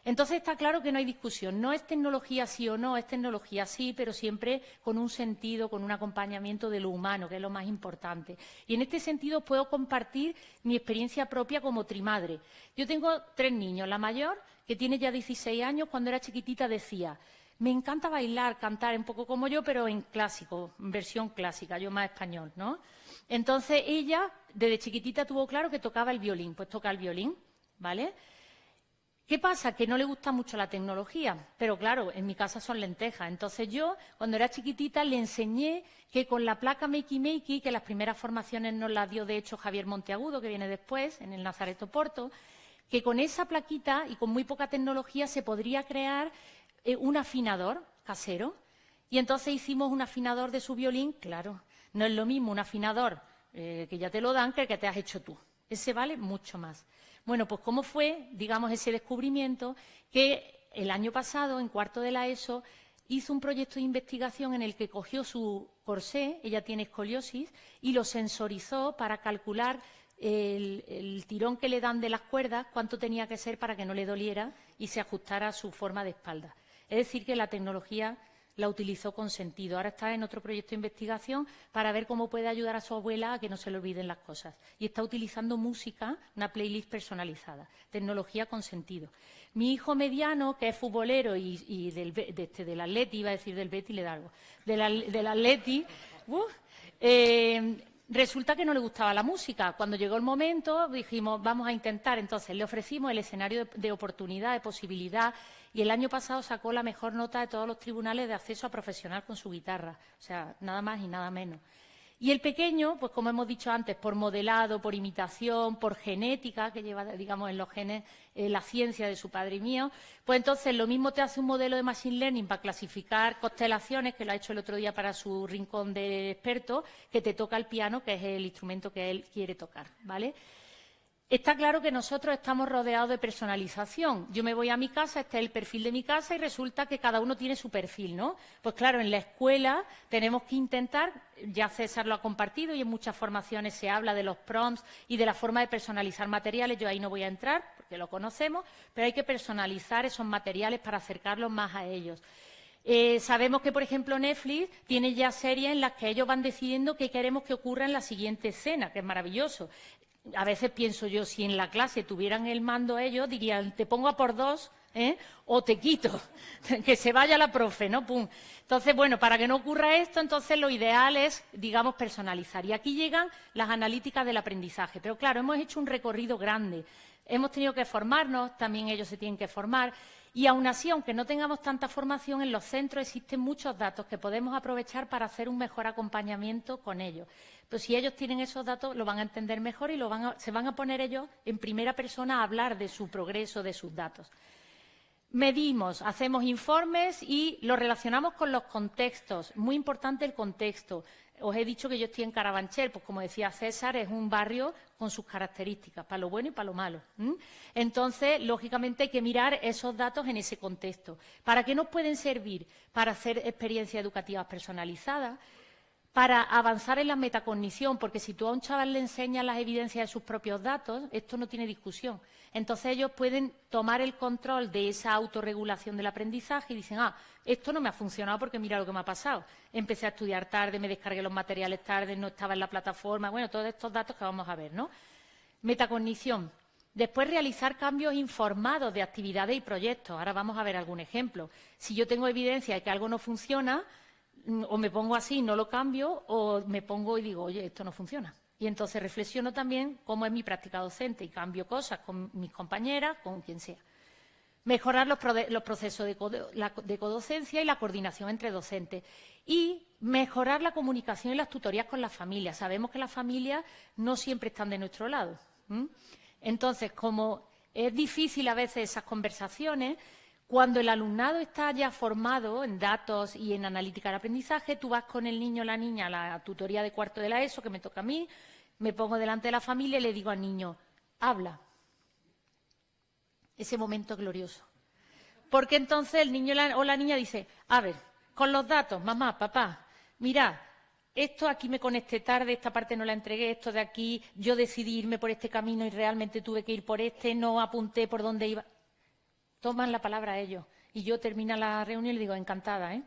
Entonces está claro que no hay discusión. No es tecnología sí o no, es tecnología sí, pero siempre con un sentido, con un acompañamiento de lo humano, que es lo más importante. Y en este sentido puedo compartir mi experiencia propia como trimadre. Yo tengo 3 niños. La mayor, que tiene ya 16 años, cuando era chiquitita decía, Me encanta bailar, cantar, un poco como yo, pero en clásico, en versión clásica, yo más español, ¿no? Entonces ella, desde chiquitita, tuvo claro que tocaba el violín, pues toca el violín, ¿vale? ¿Qué pasa? Que no le gusta mucho la tecnología, pero claro, en mi casa son lentejas. Entonces yo, cuando era chiquitita, le enseñé que con la placa Makey Makey, que las primeras formaciones nos las dio de hecho Javier Monteagudo, que viene después, en el Nazareto Porto, que con esa plaquita y con muy poca tecnología se podría crear un afinador casero. Y entonces hicimos un afinador de su violín, claro, no es lo mismo un afinador que ya te lo dan que el que te has hecho tú. Ese vale mucho más. Bueno, pues cómo fue, digamos, ese descubrimiento que el año pasado, en cuarto de la ESO, hizo un proyecto de investigación en el que cogió su corsé, ella tiene escoliosis, y lo sensorizó para calcular el tirón que le dan de las cuerdas, cuánto tenía que ser para que no le doliera y se ajustara a su forma de espalda. Es decir, que la tecnología la utilizó con sentido. Ahora está en otro proyecto de investigación para ver cómo puede ayudar a su abuela a que no se le olviden las cosas. Y está utilizando música, una playlist personalizada, tecnología con sentido. Mi hijo mediano, que es futbolero y del Atleti, iba a decir del Betis, le da algo, del Atleti, resulta que no le gustaba la música. Cuando llegó el momento, dijimos, vamos a intentar. Entonces, le ofrecimos el escenario de oportunidad, de posibilidad, y el año pasado sacó la mejor nota de todos los tribunales de acceso a profesional con su guitarra. O sea, nada más y nada menos. Y el pequeño, pues como hemos dicho antes, por modelado, por imitación, por genética, que lleva, digamos, en los genes la ciencia de su padre y mío, pues entonces lo mismo te hace un modelo de Machine Learning para clasificar constelaciones, que lo ha hecho el otro día para su rincón de expertos, que te toca el piano, que es el instrumento que él quiere tocar, ¿vale? Está claro que nosotros estamos rodeados de personalización. Yo me voy a mi casa, este es el perfil de mi casa y resulta que cada uno tiene su perfil, ¿no? Pues claro, en la escuela tenemos que intentar, ya César lo ha compartido y en muchas formaciones se habla de los prompts y de la forma de personalizar materiales. Yo ahí no voy a entrar porque lo conocemos, pero hay que personalizar esos materiales para acercarlos más a ellos. Sabemos que, por ejemplo, Netflix tiene ya series en las que ellos van decidiendo qué queremos que ocurra en la siguiente escena, que es maravilloso. A veces pienso yo, si en la clase tuvieran el mando ellos, dirían, te pongo a por dos, o te quito, que se vaya la profe, ¿no? Pum. Entonces, bueno, para que no ocurra esto, entonces lo ideal es, digamos, personalizar. Y aquí llegan las analíticas del aprendizaje. Pero claro, hemos hecho un recorrido grande. Hemos tenido que formarnos, también ellos se tienen que formar. Y aún así, aunque no tengamos tanta formación, en los centros existen muchos datos que podemos aprovechar para hacer un mejor acompañamiento con ellos. Pero si ellos tienen esos datos, lo van a entender mejor y se van a poner ellos en primera persona a hablar de su progreso, de sus datos. Medimos, hacemos informes y lo relacionamos con los contextos. Muy importante el contexto. Os he dicho que yo estoy en Carabanchel, pues como decía César, es un barrio con sus características, para lo bueno y para lo malo. Entonces, lógicamente, hay que mirar esos datos en ese contexto. ¿Para qué nos pueden servir? Para hacer experiencias educativas personalizadas, para avanzar en la metacognición, porque si tú a un chaval le enseñas las evidencias de sus propios datos, esto no tiene discusión. Entonces ellos pueden tomar el control de esa autorregulación del aprendizaje y dicen, esto no me ha funcionado porque mira lo que me ha pasado. Empecé a estudiar tarde, me descargué los materiales tarde, no estaba en la plataforma, bueno, todos estos datos que vamos a ver, ¿no? Metacognición. Después, realizar cambios informados de actividades y proyectos. Ahora vamos a ver algún ejemplo. Si yo tengo evidencia de que algo no funciona, o me pongo así y no lo cambio, o me pongo y digo, oye, esto no funciona. Y entonces reflexiono también cómo es mi práctica docente y cambio cosas con mis compañeras, con quien sea. Mejorar los procesos de codocencia y la coordinación entre docentes. Y mejorar la comunicación y las tutorías con las familias. Sabemos que las familias no siempre están de nuestro lado. Entonces, como es difícil a veces esas conversaciones, cuando el alumnado está ya formado en datos y en analítica del aprendizaje, tú vas con el niño o la niña a la tutoría de cuarto de la ESO, que me toca a mí, me pongo delante de la familia y le digo al niño, habla. Ese momento glorioso. Porque entonces el niño o la niña dice, a ver, con los datos, mamá, papá, mirad, esto aquí me conecté tarde, esta parte no la entregué, esto de aquí, yo decidí irme por este camino y realmente tuve que ir por este, no apunté por dónde iba. Toman la palabra ellos. Y yo termino la reunión y le digo, encantada, ¿eh?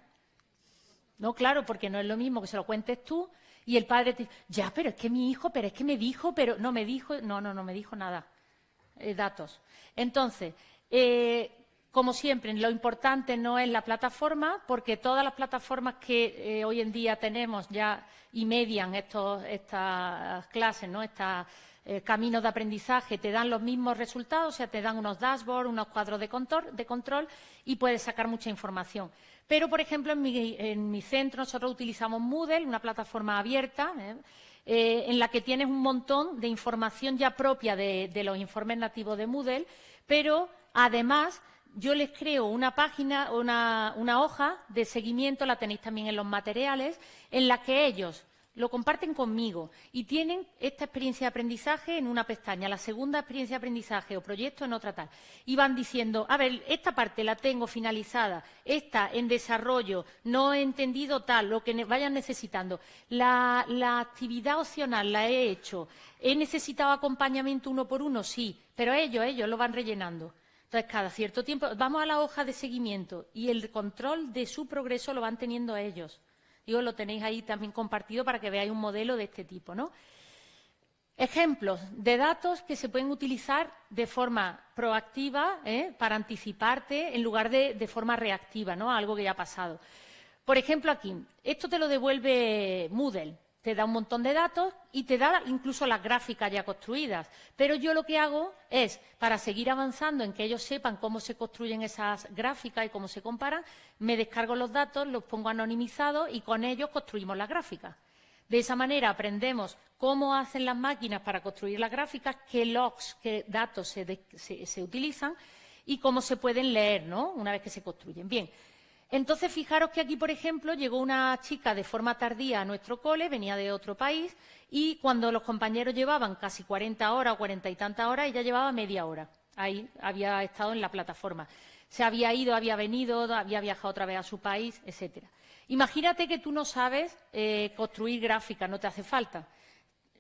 No, claro, porque no es lo mismo que se lo cuentes tú y el padre te dice, ya, pero es que mi hijo, pero es que me dijo, pero no me dijo, no me dijo nada. Datos. Entonces, Como siempre, lo importante no es la plataforma, porque todas las plataformas que hoy en día tenemos ya y median estas clases, ¿no? Estos caminos de aprendizaje, te dan los mismos resultados, o sea, te dan unos dashboards, unos cuadros de control y puedes sacar mucha información. Pero, por ejemplo, en mi centro nosotros utilizamos Moodle, una plataforma abierta, en la que tienes un montón de información ya propia de los informes nativos de Moodle, pero además yo les creo una página, una hoja de seguimiento, la tenéis también en los materiales, en la que ellos lo comparten conmigo y tienen esta experiencia de aprendizaje en una pestaña, la segunda experiencia de aprendizaje o proyecto en otra tal. Y van diciendo, a ver, esta parte la tengo finalizada, esta en desarrollo, no he entendido tal, lo que vayan necesitando. La actividad opcional la he hecho, he necesitado acompañamiento uno por uno, sí, pero ellos lo van rellenando. Entonces, cada cierto tiempo, vamos a la hoja de seguimiento y el control de su progreso lo van teniendo ellos. Digo, lo tenéis ahí también compartido para que veáis un modelo de este tipo, ¿no? Ejemplos de datos que se pueden utilizar de forma proactiva, para anticiparte en lugar de forma reactiva, ¿no? Algo que ya ha pasado. Por ejemplo, aquí, esto te lo devuelve Moodle. Te da un montón de datos y te da incluso las gráficas ya construidas. Pero yo lo que hago es, para seguir avanzando en que ellos sepan cómo se construyen esas gráficas y cómo se comparan, me descargo los datos, los pongo anonimizados y con ellos construimos las gráficas. De esa manera aprendemos cómo hacen las máquinas para construir las gráficas, qué logs, qué datos se utilizan y cómo se pueden leer, ¿no? Una vez que se construyen. Bien. Entonces, fijaros que aquí, por ejemplo, llegó una chica de forma tardía a nuestro cole, venía de otro país, y cuando los compañeros llevaban casi 40 horas o 40 y tantas horas, ella llevaba media hora. Ahí había estado en la plataforma. Se había ido, había venido, había viajado otra vez a su país, etcétera. Imagínate que tú no sabes construir gráficas, no te hace falta.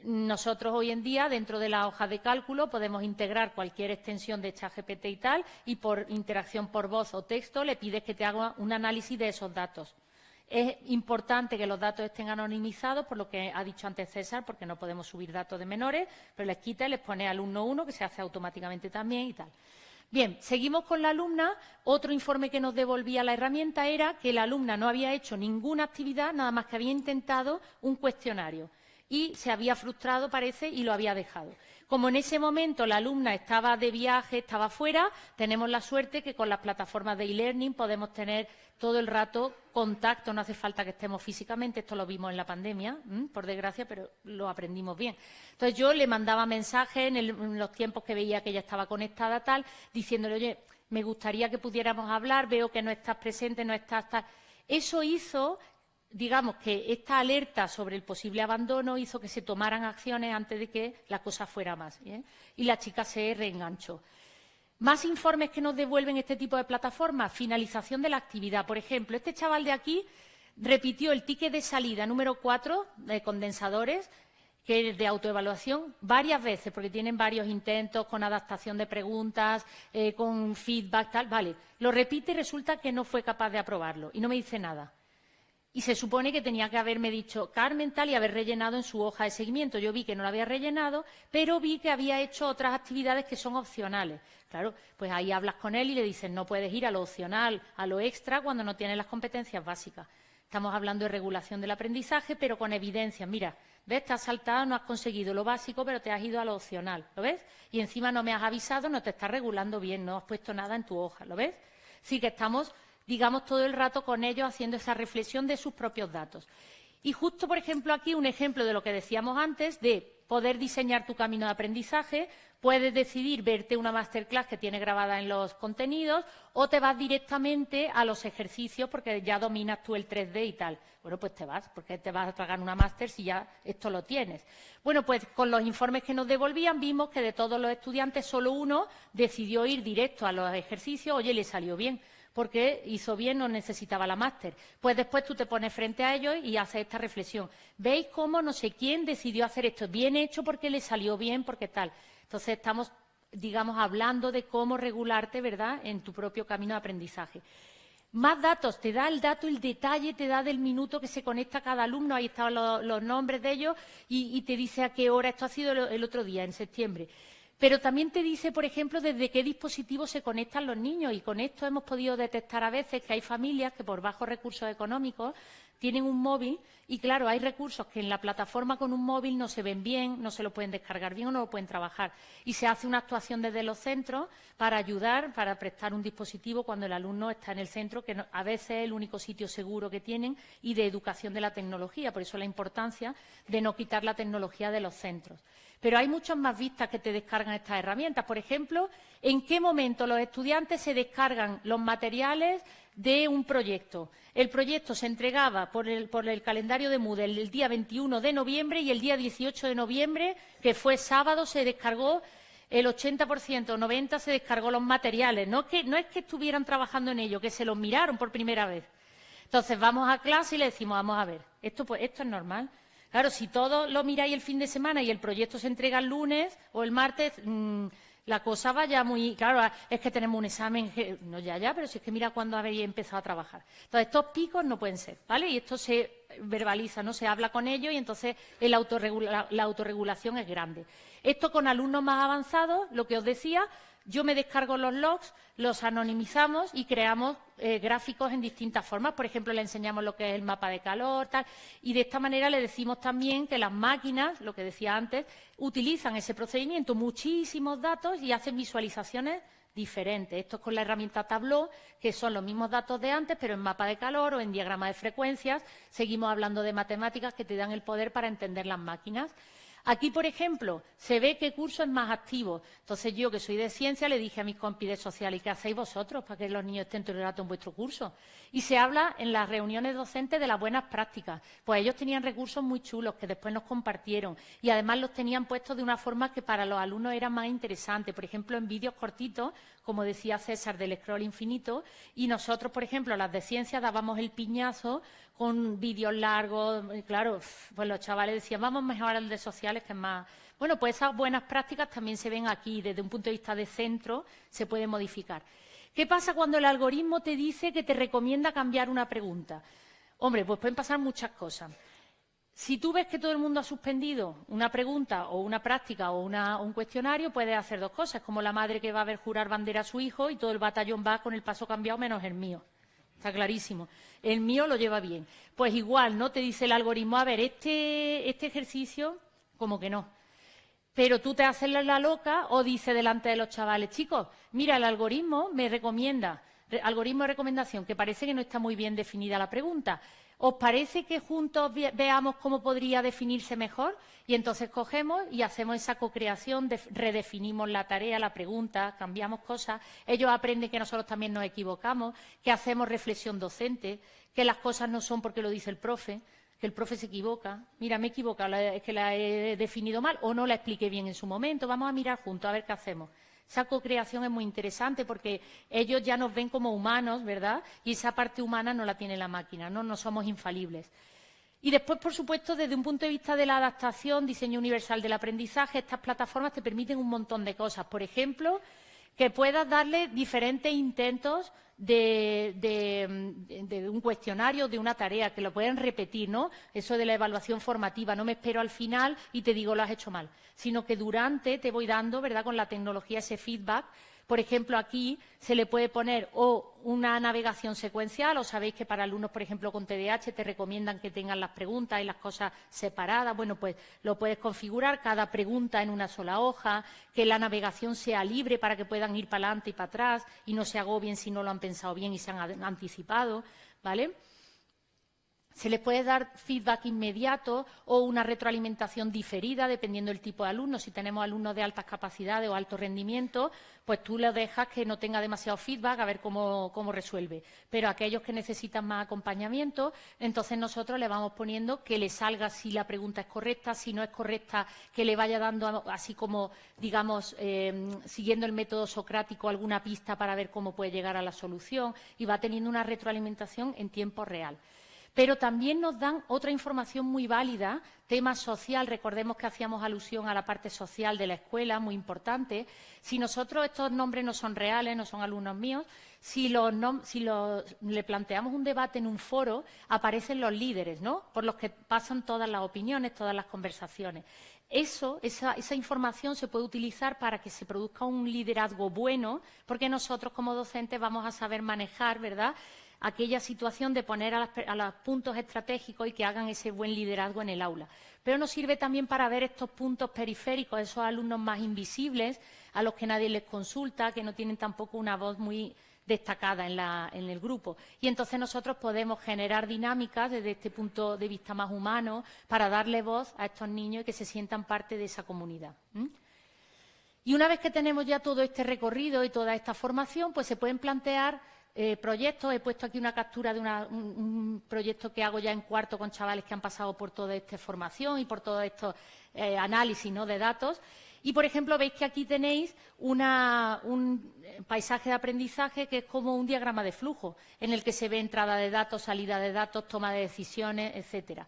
Nosotros hoy en día, dentro de la hoja de cálculo, podemos integrar cualquier extensión de ChatGPT y tal, y por interacción por voz o texto le pides que te haga un análisis de esos datos. Es importante que los datos estén anonimizados, por lo que ha dicho antes César, porque no podemos subir datos de menores, pero les quita y les pone alumno 1, que se hace automáticamente también y tal. Bien, seguimos con la alumna. Otro informe que nos devolvía la herramienta era que la alumna no había hecho ninguna actividad, nada más que había intentado un cuestionario. Y se había frustrado, parece, y lo había dejado. Como en ese momento la alumna estaba de viaje, estaba fuera, tenemos la suerte que con las plataformas de e-learning podemos tener todo el rato contacto, no hace falta que estemos físicamente, esto lo vimos en la pandemia, por desgracia, pero lo aprendimos bien. Entonces yo le mandaba mensajes en los tiempos que veía que ella estaba conectada, tal, diciéndole, oye, me gustaría que pudiéramos hablar, veo que no estás presente, no estás tal. Eso hizo, digamos, que esta alerta sobre el posible abandono hizo que se tomaran acciones antes de que la cosa fuera más, ¿bien? Y la chica se reenganchó. Más informes que nos devuelven este tipo de plataformas. Finalización de la actividad. Por ejemplo, este chaval de aquí repitió el ticket de salida número 4 de condensadores, que es de autoevaluación, varias veces, porque tienen varios intentos con adaptación de preguntas, con feedback, tal. Vale, lo repite y resulta que no fue capaz de aprobarlo y no me dice nada. Y se supone que tenía que haberme dicho Carmen tal y haber rellenado en su hoja de seguimiento. Yo vi que no lo había rellenado, pero vi que había hecho otras actividades que son opcionales. Claro, pues ahí hablas con él y le dices no puedes ir a lo opcional, a lo extra, cuando no tienes las competencias básicas. Estamos hablando de regulación del aprendizaje, pero con evidencia. Mira, ves, te has saltado, no has conseguido lo básico, pero te has ido a lo opcional. ¿Lo ves? Y encima no me has avisado, no te estás regulando bien, no has puesto nada en tu hoja. ¿Lo ves? Sí que estamos, digamos, todo el rato con ellos haciendo esa reflexión de sus propios datos. Y justo, por ejemplo, aquí un ejemplo de lo que decíamos antes, de poder diseñar tu camino de aprendizaje. Puedes decidir verte una masterclass que tiene grabada en los contenidos o te vas directamente a los ejercicios porque ya dominas tú el 3D y tal. Bueno, pues te vas, porque te vas a tragar una máster si ya esto lo tienes. Bueno, pues con los informes que nos devolvían vimos que de todos los estudiantes solo uno decidió ir directo a los ejercicios. Oye, le salió bien, porque hizo bien, no necesitaba la máster. Pues después tú te pones frente a ellos y haces esta reflexión. ¿Veis cómo no sé quién decidió hacer esto? Bien hecho porque le salió bien, porque tal. Entonces estamos, digamos, hablando de cómo regularte, ¿verdad?, en tu propio camino de aprendizaje. Más datos, te da el dato, el detalle, te da del minuto que se conecta cada alumno, ahí están los nombres de ellos y te dice a qué hora. Esto ha sido el otro día, en septiembre. Pero también te dice, por ejemplo, desde qué dispositivos se conectan los niños. Y con esto hemos podido detectar a veces que hay familias que por bajos recursos económicos tienen un móvil y, claro, hay recursos que en la plataforma con un móvil no se ven bien, no se lo pueden descargar bien o no lo pueden trabajar. Y se hace una actuación desde los centros para ayudar, para prestar un dispositivo cuando el alumno está en el centro, que a veces es el único sitio seguro que tienen, y de educación de la tecnología. Por eso la importancia de no quitar la tecnología de los centros. Pero hay muchas más vistas que te descargan estas herramientas. Por ejemplo, ¿en qué momento los estudiantes se descargan los materiales de un proyecto? El proyecto se entregaba por el calendario de Moodle el día 21 de noviembre y el día 18 de noviembre, que fue sábado, se descargó el 80% o 90% se descargó los materiales. No es que estuvieran trabajando en ello, que se los miraron por primera vez. Entonces, vamos a clase y le decimos, vamos a ver, esto es normal. Claro, si todos lo miráis el fin de semana y el proyecto se entrega el lunes o el martes, la cosa vaya muy... Claro, es que tenemos un examen... No, ya, pero si es que mira cuándo habéis empezado a trabajar. Entonces, estos picos no pueden ser, ¿vale? Y esto se verbaliza, ¿no? Se habla con ellos y entonces la autorregulación es grande. Esto con alumnos más avanzados, lo que os decía... Yo me descargo los logs, los anonimizamos y creamos gráficos en distintas formas. Por ejemplo, le enseñamos lo que es el mapa de calor, tal, y de esta manera le decimos también que las máquinas, lo que decía antes, utilizan ese procedimiento, muchísimos datos y hacen visualizaciones diferentes. Esto es con la herramienta Tableau, que son los mismos datos de antes, pero en mapa de calor o en diagrama de frecuencias. Seguimos hablando de matemáticas que te dan el poder para entender las máquinas. Aquí, por ejemplo, se ve qué curso es más activo. Entonces, yo, que soy de ciencia, le dije a mis compis de social, ¿y qué hacéis vosotros para que los niños estén todo el rato en vuestro curso? Y se habla en las reuniones docentes de las buenas prácticas. Pues ellos tenían recursos muy chulos que después nos compartieron y además los tenían puestos de una forma que para los alumnos era más interesante. Por ejemplo, en vídeos cortitos, como decía César, del scroll infinito, y nosotros, por ejemplo, las de ciencia, dábamos el piñazo con vídeos largos. Claro, pues los chavales decían, vamos a mejorar el de sociales, que es más... Bueno, pues esas buenas prácticas también se ven aquí, desde un punto de vista de centro, se puede modificar. ¿Qué pasa cuando el algoritmo te dice que te recomienda cambiar una pregunta? Hombre, pues pueden pasar muchas cosas. Si tú ves que todo el mundo ha suspendido una pregunta o una práctica o un cuestionario, puedes hacer dos cosas, como la madre que va a ver jurar bandera a su hijo y todo el batallón va con el paso cambiado menos el mío. Está clarísimo. El mío lo lleva bien. Pues igual, ¿no? Te dice el algoritmo, a ver, este ejercicio, como que no. Pero tú te haces la loca o dice delante de los chavales, chicos, mira, el algoritmo me recomienda, algoritmo de recomendación, que parece que no está muy bien definida la pregunta. ¿Os parece que juntos veamos cómo podría definirse mejor? Y entonces cogemos y hacemos esa cocreación, redefinimos la tarea, la pregunta, cambiamos cosas. Ellos aprenden que nosotros también nos equivocamos, que hacemos reflexión docente, que las cosas no son porque lo dice el profe, que el profe se equivoca. Mira, me he equivocado, es que la he definido mal o no la expliqué bien en su momento. Vamos a mirar juntos a ver qué hacemos. Esa cocreación es muy interesante porque ellos ya nos ven como humanos, ¿verdad? Y esa parte humana no la tiene la máquina, no somos infalibles. Y después, por supuesto, desde un punto de vista de la adaptación, diseño universal del aprendizaje, estas plataformas te permiten un montón de cosas. Por ejemplo, que puedas darle diferentes intentos de un cuestionario, de una tarea, que lo puedan repetir, ¿no? Eso de la evaluación formativa, no me espero al final y te digo lo has hecho mal, sino que durante te voy dando, ¿verdad?, con la tecnología ese feedback. Por ejemplo, aquí se le puede poner o una navegación secuencial, o sabéis que para alumnos, por ejemplo, con TDAH te recomiendan que tengan las preguntas y las cosas separadas. Bueno, pues lo puedes configurar, cada pregunta en una sola hoja, que la navegación sea libre para que puedan ir para adelante y para atrás y no se agobien si no lo han pensado bien y se han anticipado, ¿vale? Se les puede dar feedback inmediato o una retroalimentación diferida, dependiendo del tipo de alumno. Si tenemos alumnos de altas capacidades o alto rendimiento, pues tú les dejas que no tenga demasiado feedback, a ver cómo resuelve. Pero aquellos que necesitan más acompañamiento, entonces nosotros le vamos poniendo que le salga si la pregunta es correcta, si no es correcta, que le vaya dando, así como, digamos, siguiendo el método socrático, alguna pista para ver cómo puede llegar a la solución, y va teniendo una retroalimentación en tiempo real. pero también nos dan otra información muy válida, tema social. Recordemos que hacíamos alusión a la parte social de la escuela, muy importante. Si nosotros, estos nombres no son reales, no son alumnos míos, si le planteamos un debate en un foro, aparecen los líderes, ¿no?, por los que pasan todas las opiniones, todas las conversaciones. Esa información se puede utilizar para que se produzca un liderazgo bueno, porque nosotros como docentes vamos a saber manejar, ¿verdad?, aquella situación de poner a los puntos estratégicos y que hagan ese buen liderazgo en el aula. Pero nos sirve también para ver estos puntos periféricos, esos alumnos más invisibles, a los que nadie les consulta, que no tienen tampoco una voz muy destacada en el grupo. Y entonces nosotros podemos generar dinámicas desde este punto de vista más humano para darle voz a estos niños y que se sientan parte de esa comunidad. Y una vez que tenemos ya todo este recorrido y toda esta formación, pues se pueden plantear proyectos. He puesto aquí una captura de un proyecto que hago ya en cuarto con chavales que han pasado por toda esta formación y por todos estos análisis, ¿no?, de datos. Y, por ejemplo, veis que aquí tenéis un paisaje de aprendizaje que es como un diagrama de flujo, en el que se ve entrada de datos, salida de datos, toma de decisiones, etcétera.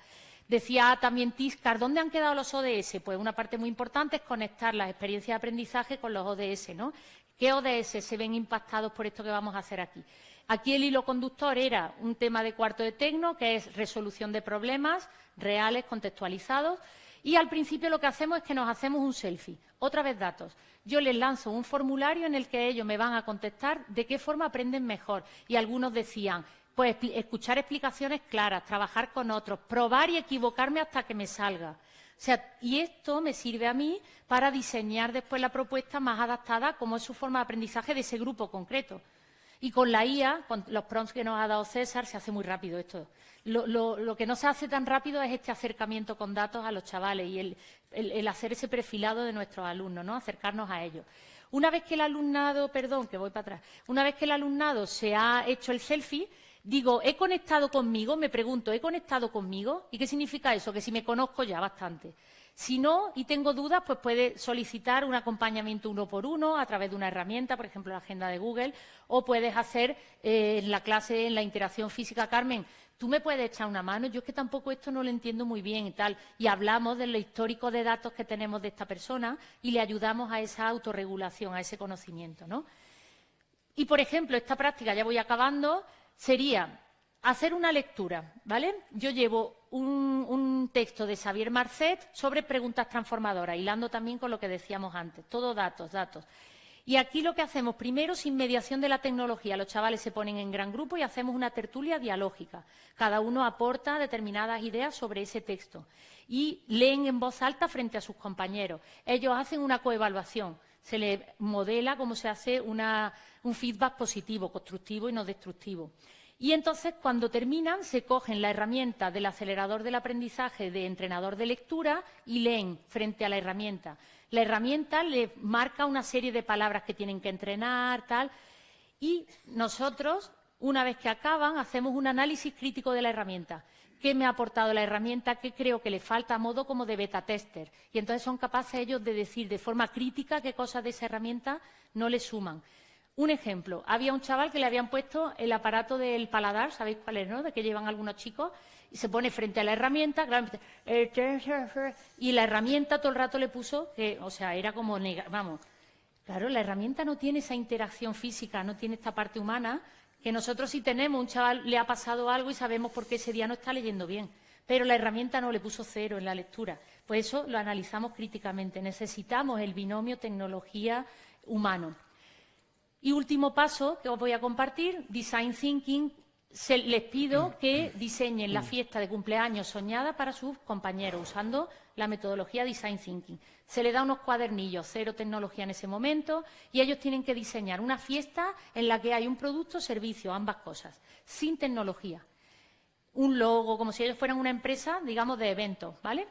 Decía también Tiscar, ¿dónde han quedado los ODS? Pues una parte muy importante es conectar las experiencias de aprendizaje con los ODS, ¿no? ¿Qué ODS se ven impactados por esto que vamos a hacer aquí? Aquí el hilo conductor era un tema de cuarto de tecno, que es resolución de problemas reales, contextualizados. Y al principio lo que hacemos es que nos hacemos un selfie. Otra vez datos. Yo les lanzo un formulario en el que ellos me van a contestar de qué forma aprenden mejor. Y algunos decían, pues escuchar explicaciones claras, trabajar con otros, probar y equivocarme hasta que me salga. O sea, y esto me sirve a mí para diseñar después la propuesta más adaptada a cómo es su forma de aprendizaje de ese grupo concreto. Y con la IA, con los prompts que nos ha dado César, se hace muy rápido esto. Lo que no se hace tan rápido es este acercamiento con datos a los chavales y el hacer ese perfilado de nuestros alumnos, ¿no?, acercarnos a ellos. Una vez que el alumnado, una vez que el alumnado se ha hecho el selfie, digo, ¿he conectado conmigo? Me pregunto, ¿he conectado conmigo? ¿Y qué significa eso? Que si me conozco ya bastante. Si no y tengo dudas, pues puede solicitar un acompañamiento 1 por 1 a través de una herramienta, por ejemplo, la agenda de Google, o puedes hacer en la clase, en la interacción física, Carmen, tú me puedes echar una mano, yo es que tampoco esto no lo entiendo muy bien y tal, y hablamos del histórico de datos que tenemos de esta persona y le ayudamos a esa autorregulación, a ese conocimiento, ¿no? Y, por ejemplo, esta práctica, ya voy acabando, sería hacer una lectura, ¿vale? Yo llevo un texto de Xavier Marcet sobre preguntas transformadoras, hilando también con lo que decíamos antes, todo datos, datos. Y aquí lo que hacemos, primero, sin mediación de la tecnología, los chavales se ponen en gran grupo y hacemos una tertulia dialógica. Cada uno aporta determinadas ideas sobre ese texto y leen en voz alta frente a sus compañeros. Ellos hacen una coevaluación, se les modela cómo se hace un feedback positivo, constructivo y no destructivo. Y entonces, cuando terminan, se cogen la herramienta del acelerador del aprendizaje de entrenador de lectura y leen frente a la herramienta. La herramienta les marca una serie de palabras que tienen que entrenar, tal. Y nosotros, una vez que acaban, hacemos un análisis crítico de la herramienta. ¿Qué me ha aportado la herramienta? ¿Qué creo que le falta a modo como de beta tester? Y entonces son capaces ellos de decir de forma crítica qué cosas de esa herramienta no les suman. Un ejemplo, había un chaval que le habían puesto el aparato del paladar, ¿sabéis cuál es, no?, de que llevan algunos chicos, y se pone frente a la herramienta, y la herramienta todo el rato le puso que, o sea, era como, vamos, claro, la herramienta no tiene esa interacción física, no tiene esta parte humana, que nosotros sí tenemos. Un chaval le ha pasado algo y sabemos por qué ese día no está leyendo bien, pero la herramienta no, le puso 0 en la lectura. Pues eso lo analizamos críticamente. Necesitamos el binomio tecnología-humano. Y último paso que os voy a compartir, Design Thinking. Les pido que diseñen la fiesta de cumpleaños soñada para sus compañeros usando la metodología Design Thinking. Se les da unos cuadernillos, 0 tecnología en ese momento, y ellos tienen que diseñar una fiesta en la que hay un producto o servicio, ambas cosas, sin tecnología. Un logo, como si ellos fueran una empresa, digamos, de eventos, ¿vale?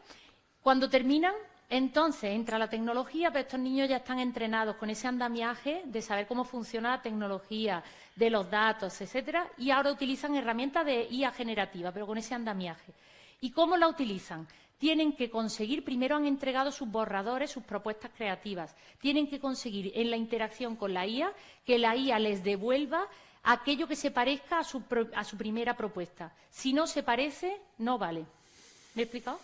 Cuando terminan, entonces entra la tecnología, pero estos niños ya están entrenados con ese andamiaje de saber cómo funciona la tecnología, de los datos, etcétera, y ahora utilizan herramientas de IA generativa, pero con ese andamiaje. ¿Y cómo la utilizan? Tienen que conseguir, primero han entregado sus borradores, sus propuestas creativas, tienen que conseguir en la interacción con la IA que la IA les devuelva aquello que se parezca a su primera propuesta. Si no se parece, no vale. ¿Me he explicado?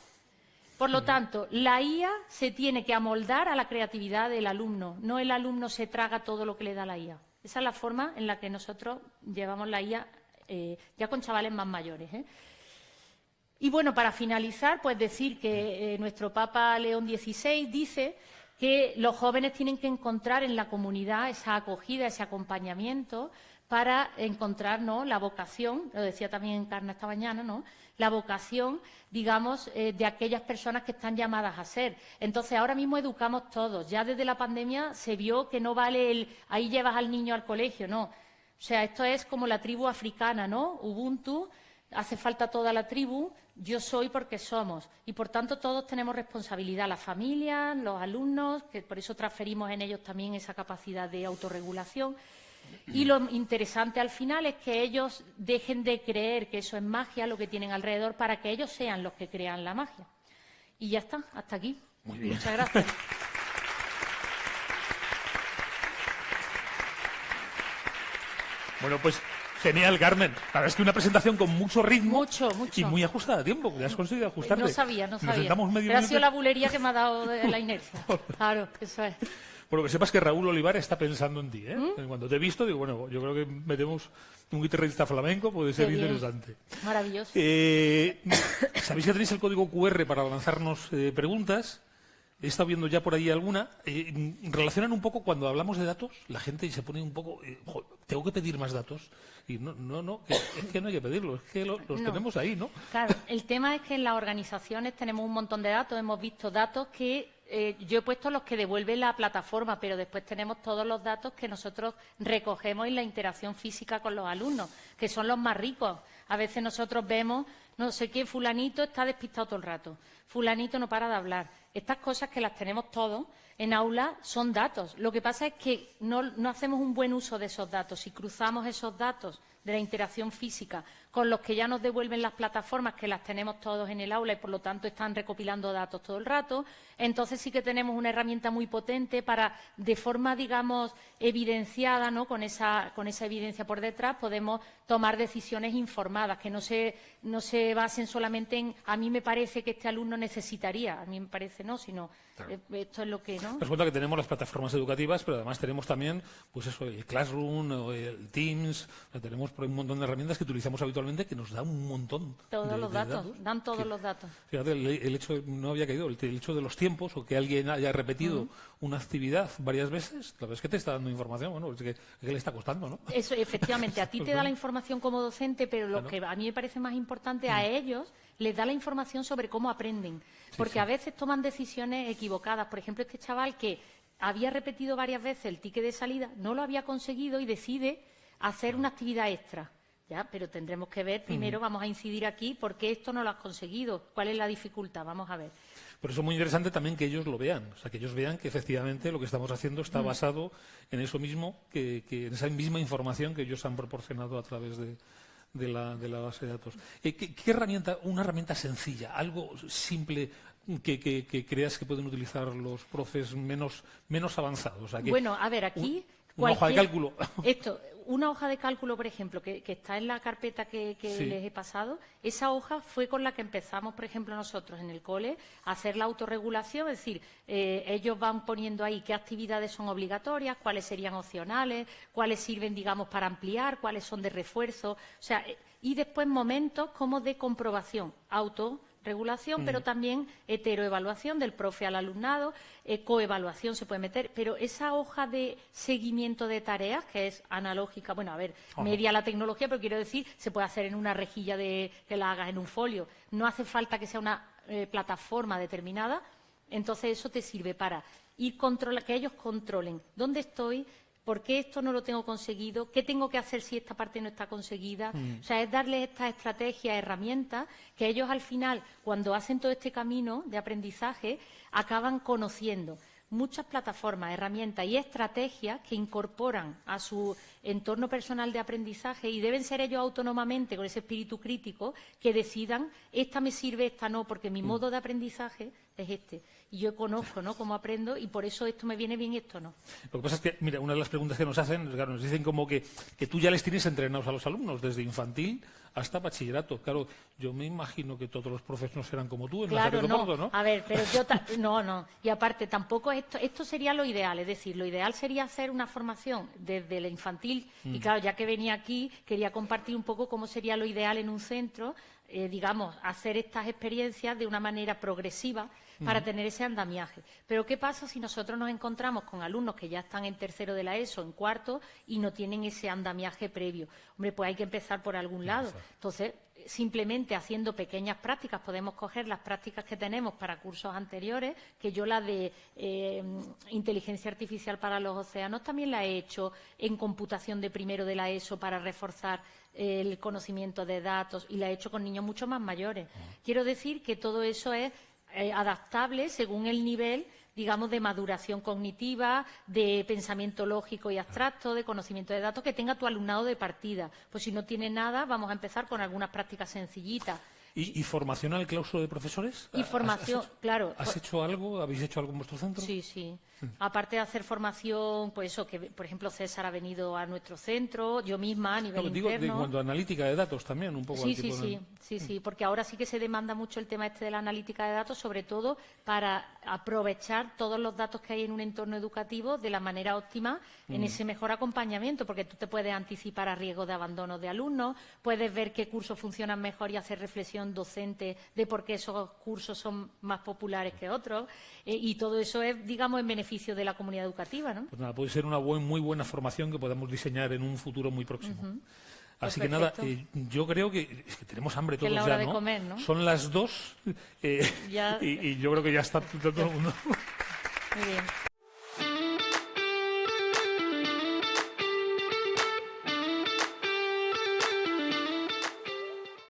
Por lo tanto, la IA se tiene que amoldar a la creatividad del alumno, no el alumno se traga todo lo que le da la IA. Esa es la forma en la que nosotros llevamos la IA ya con chavales más mayores. Y bueno, para finalizar, pues decir que nuestro Papa León XVI dice que los jóvenes tienen que encontrar en la comunidad esa acogida, ese acompañamiento para encontrar, ¿no?, la vocación, lo decía también Encarna esta mañana, ¿no?, la vocación, digamos, de aquellas personas que están llamadas a ser. Entonces, ahora mismo educamos todos. Ya desde la pandemia se vio que no vale ahí llevas al niño al colegio, no. O sea, esto es como la tribu africana, ¿no? Ubuntu, hace falta toda la tribu, yo soy porque somos. Y, por tanto, todos tenemos responsabilidad, las familias, los alumnos, que por eso transferimos en ellos también esa capacidad de autorregulación. Y lo interesante al final es que ellos dejen de creer que eso es magia, lo que tienen alrededor, para que ellos sean los que crean la magia. Y ya está, hasta aquí. Muy bien. Muchas gracias. Bueno, pues genial, Carmen. La verdad es que una presentación con mucho ritmo Mucho. y muy ajustada a tiempo, que has conseguido ajustarte. No sabía. Nos sentamos medio Pero ha minuto. sido la bulería que me ha dado de la inercia. Claro, eso es. Bueno, que sepas que Raúl Olivar está pensando en ti, ¿eh? Cuando te he visto, digo, bueno, yo creo que metemos un guitarrista flamenco, puede ser Qué bien. interesante. Maravilloso. Sabéis que tenéis el código QR para lanzarnos preguntas. He estado viendo ya por ahí alguna. Relacionan un poco cuando hablamos de datos, la gente se pone un poco, tengo que pedir más datos. Y no, es que no hay que pedirlos, es que los tenemos ahí, ¿no? Claro, el tema es que en las organizaciones tenemos un montón de datos, hemos visto datos que yo he puesto los que devuelve la plataforma, pero después tenemos todos los datos que nosotros recogemos en la interacción física con los alumnos, que son los más ricos. A veces nosotros vemos, no sé qué, fulanito está despistado todo el rato, fulanito no para de hablar. Estas cosas que las tenemos todos en aula son datos. Lo que pasa es que no hacemos un buen uso de esos datos. Si cruzamos esos datos de la interacción física con los que ya nos devuelven las plataformas, que las tenemos todos en el aula y, por lo tanto, están recopilando datos todo el rato, entonces sí que tenemos una herramienta muy potente para, de forma, digamos, evidenciada, ¿no?, con esa evidencia por detrás, podemos tomar decisiones informadas, que no se basen solamente en a mí me parece que este alumno necesitaría, a mí me parece no, sino claro. Esto es lo que, ¿no? Nos cuenta que tenemos las plataformas educativas, pero además tenemos también, pues eso, el Classroom, o el Teams, tenemos un montón de herramientas que utilizamos habitualmente que nos da un montón todos los datos, dan todos que, los datos. Fíjate, el hecho, no había caído, el hecho de los tiempos o que alguien haya repetido una actividad varias veces, la verdad es que te está dando información, bueno, es que le está costando, ¿no? Eso, efectivamente, a ti te da la información como docente, pero lo que a mí me parece más importante, a ellos les da la información sobre cómo aprenden, porque a veces toman decisiones equivocadas. Por ejemplo, este chaval que había repetido varias veces el ticket de salida, no lo había conseguido y decide hacer una actividad extra. Ya, pero tendremos que ver, primero vamos a incidir aquí, ¿por qué esto no lo has conseguido? ¿Cuál es la dificultad? Vamos a ver. Por eso es muy interesante también que ellos lo vean, o sea, que ellos vean que efectivamente lo que estamos haciendo está basado en eso mismo, que en esa misma información que ellos han proporcionado a través de la base de datos. ¿Qué herramienta, una herramienta sencilla, algo simple que creas que pueden utilizar los profes menos avanzados? O sea, bueno, a ver, aquí... Una hoja de cálculo. Una hoja de cálculo, por ejemplo, que está en la carpeta que les he pasado, esa hoja fue con la que empezamos, por ejemplo, nosotros en el cole, a hacer la autorregulación, es decir, ellos van poniendo ahí qué actividades son obligatorias, cuáles serían opcionales, cuáles sirven, digamos, para ampliar, cuáles son de refuerzo, o sea, y después momentos como de comprobación, autorregulación, pero también heteroevaluación del profe al alumnado, coevaluación se puede meter, pero esa hoja de seguimiento de tareas, que es analógica, bueno, a ver, media la tecnología, pero quiero decir, se puede hacer en una rejilla que la hagas en un folio, no hace falta que sea una plataforma determinada, entonces eso te sirve para ir que ellos controlen dónde estoy, ¿por qué esto no lo tengo conseguido? ¿Qué tengo que hacer si esta parte no está conseguida? O sea, es darles estas estrategias, herramientas, que ellos al final, cuando hacen todo este camino de aprendizaje, acaban conociendo muchas plataformas, herramientas y estrategias que incorporan a su entorno personal de aprendizaje y deben ser ellos autónomamente, con ese espíritu crítico, que decidan, esta me sirve, esta no, porque mi modo de aprendizaje es este. Y yo conozco, ¿no?, cómo aprendo, y por eso esto me viene bien y esto no. Lo que pasa es que, mira, una de las preguntas que nos hacen, claro, nos dicen como que tú ya les tienes entrenados a los alumnos, desde infantil hasta bachillerato. Claro, yo me imagino que todos los profes no serán como tú en Claro, Nazaret Oporto, ¿no? A ver, pero yo... No. Y aparte, tampoco esto sería lo ideal. Es decir, lo ideal sería hacer una formación desde la infantil. Y claro, ya que venía aquí, quería compartir un poco cómo sería lo ideal en un centro, digamos, hacer estas experiencias de una manera progresiva para tener ese andamiaje. Pero ¿qué pasa si nosotros nos encontramos con alumnos que ya están en tercero de la ESO, en cuarto, y no tienen ese andamiaje previo? Hombre, pues hay que empezar por algún lado. Entonces, simplemente haciendo pequeñas prácticas, podemos coger las prácticas que tenemos para cursos anteriores, que yo la de inteligencia artificial para los océanos también la he hecho en computación de primero de la ESO para reforzar el conocimiento de datos, y la he hecho con niños mucho más mayores. Quiero decir que todo eso es adaptable según el nivel, digamos, de maduración cognitiva, de pensamiento lógico y abstracto, de conocimiento de datos que tenga tu alumnado de partida. Pues si no tiene nada, vamos a empezar con algunas prácticas sencillitas. ¿Y formación al claustro de profesores? Y formación, claro. ¿Has hecho algo? ¿Habéis hecho algo en vuestro centro? Sí. Aparte de hacer formación, pues eso, que por ejemplo César ha venido a nuestro centro, yo misma a nivel interno. En cuanto a analítica de datos también, un poco. Sí, porque ahora sí que se demanda mucho el tema este de la analítica de datos, sobre todo para aprovechar todos los datos que hay en un entorno educativo de la manera óptima en ese mejor acompañamiento, porque tú te puedes anticipar a riesgo de abandono de alumnos, puedes ver qué cursos funcionan mejor y hacer reflexión docente de por qué esos cursos son más populares que otros, y todo eso es, digamos, en beneficio de la comunidad educativa, ¿no? Pues nada, puede ser una muy buena formación que podamos diseñar en un futuro muy próximo. Así que nada, yo creo que tenemos hambre todos es la hora ya, ¿no? de comer, ¿no? Son las 2 y yo creo que ya está todo el mundo. Muy bien.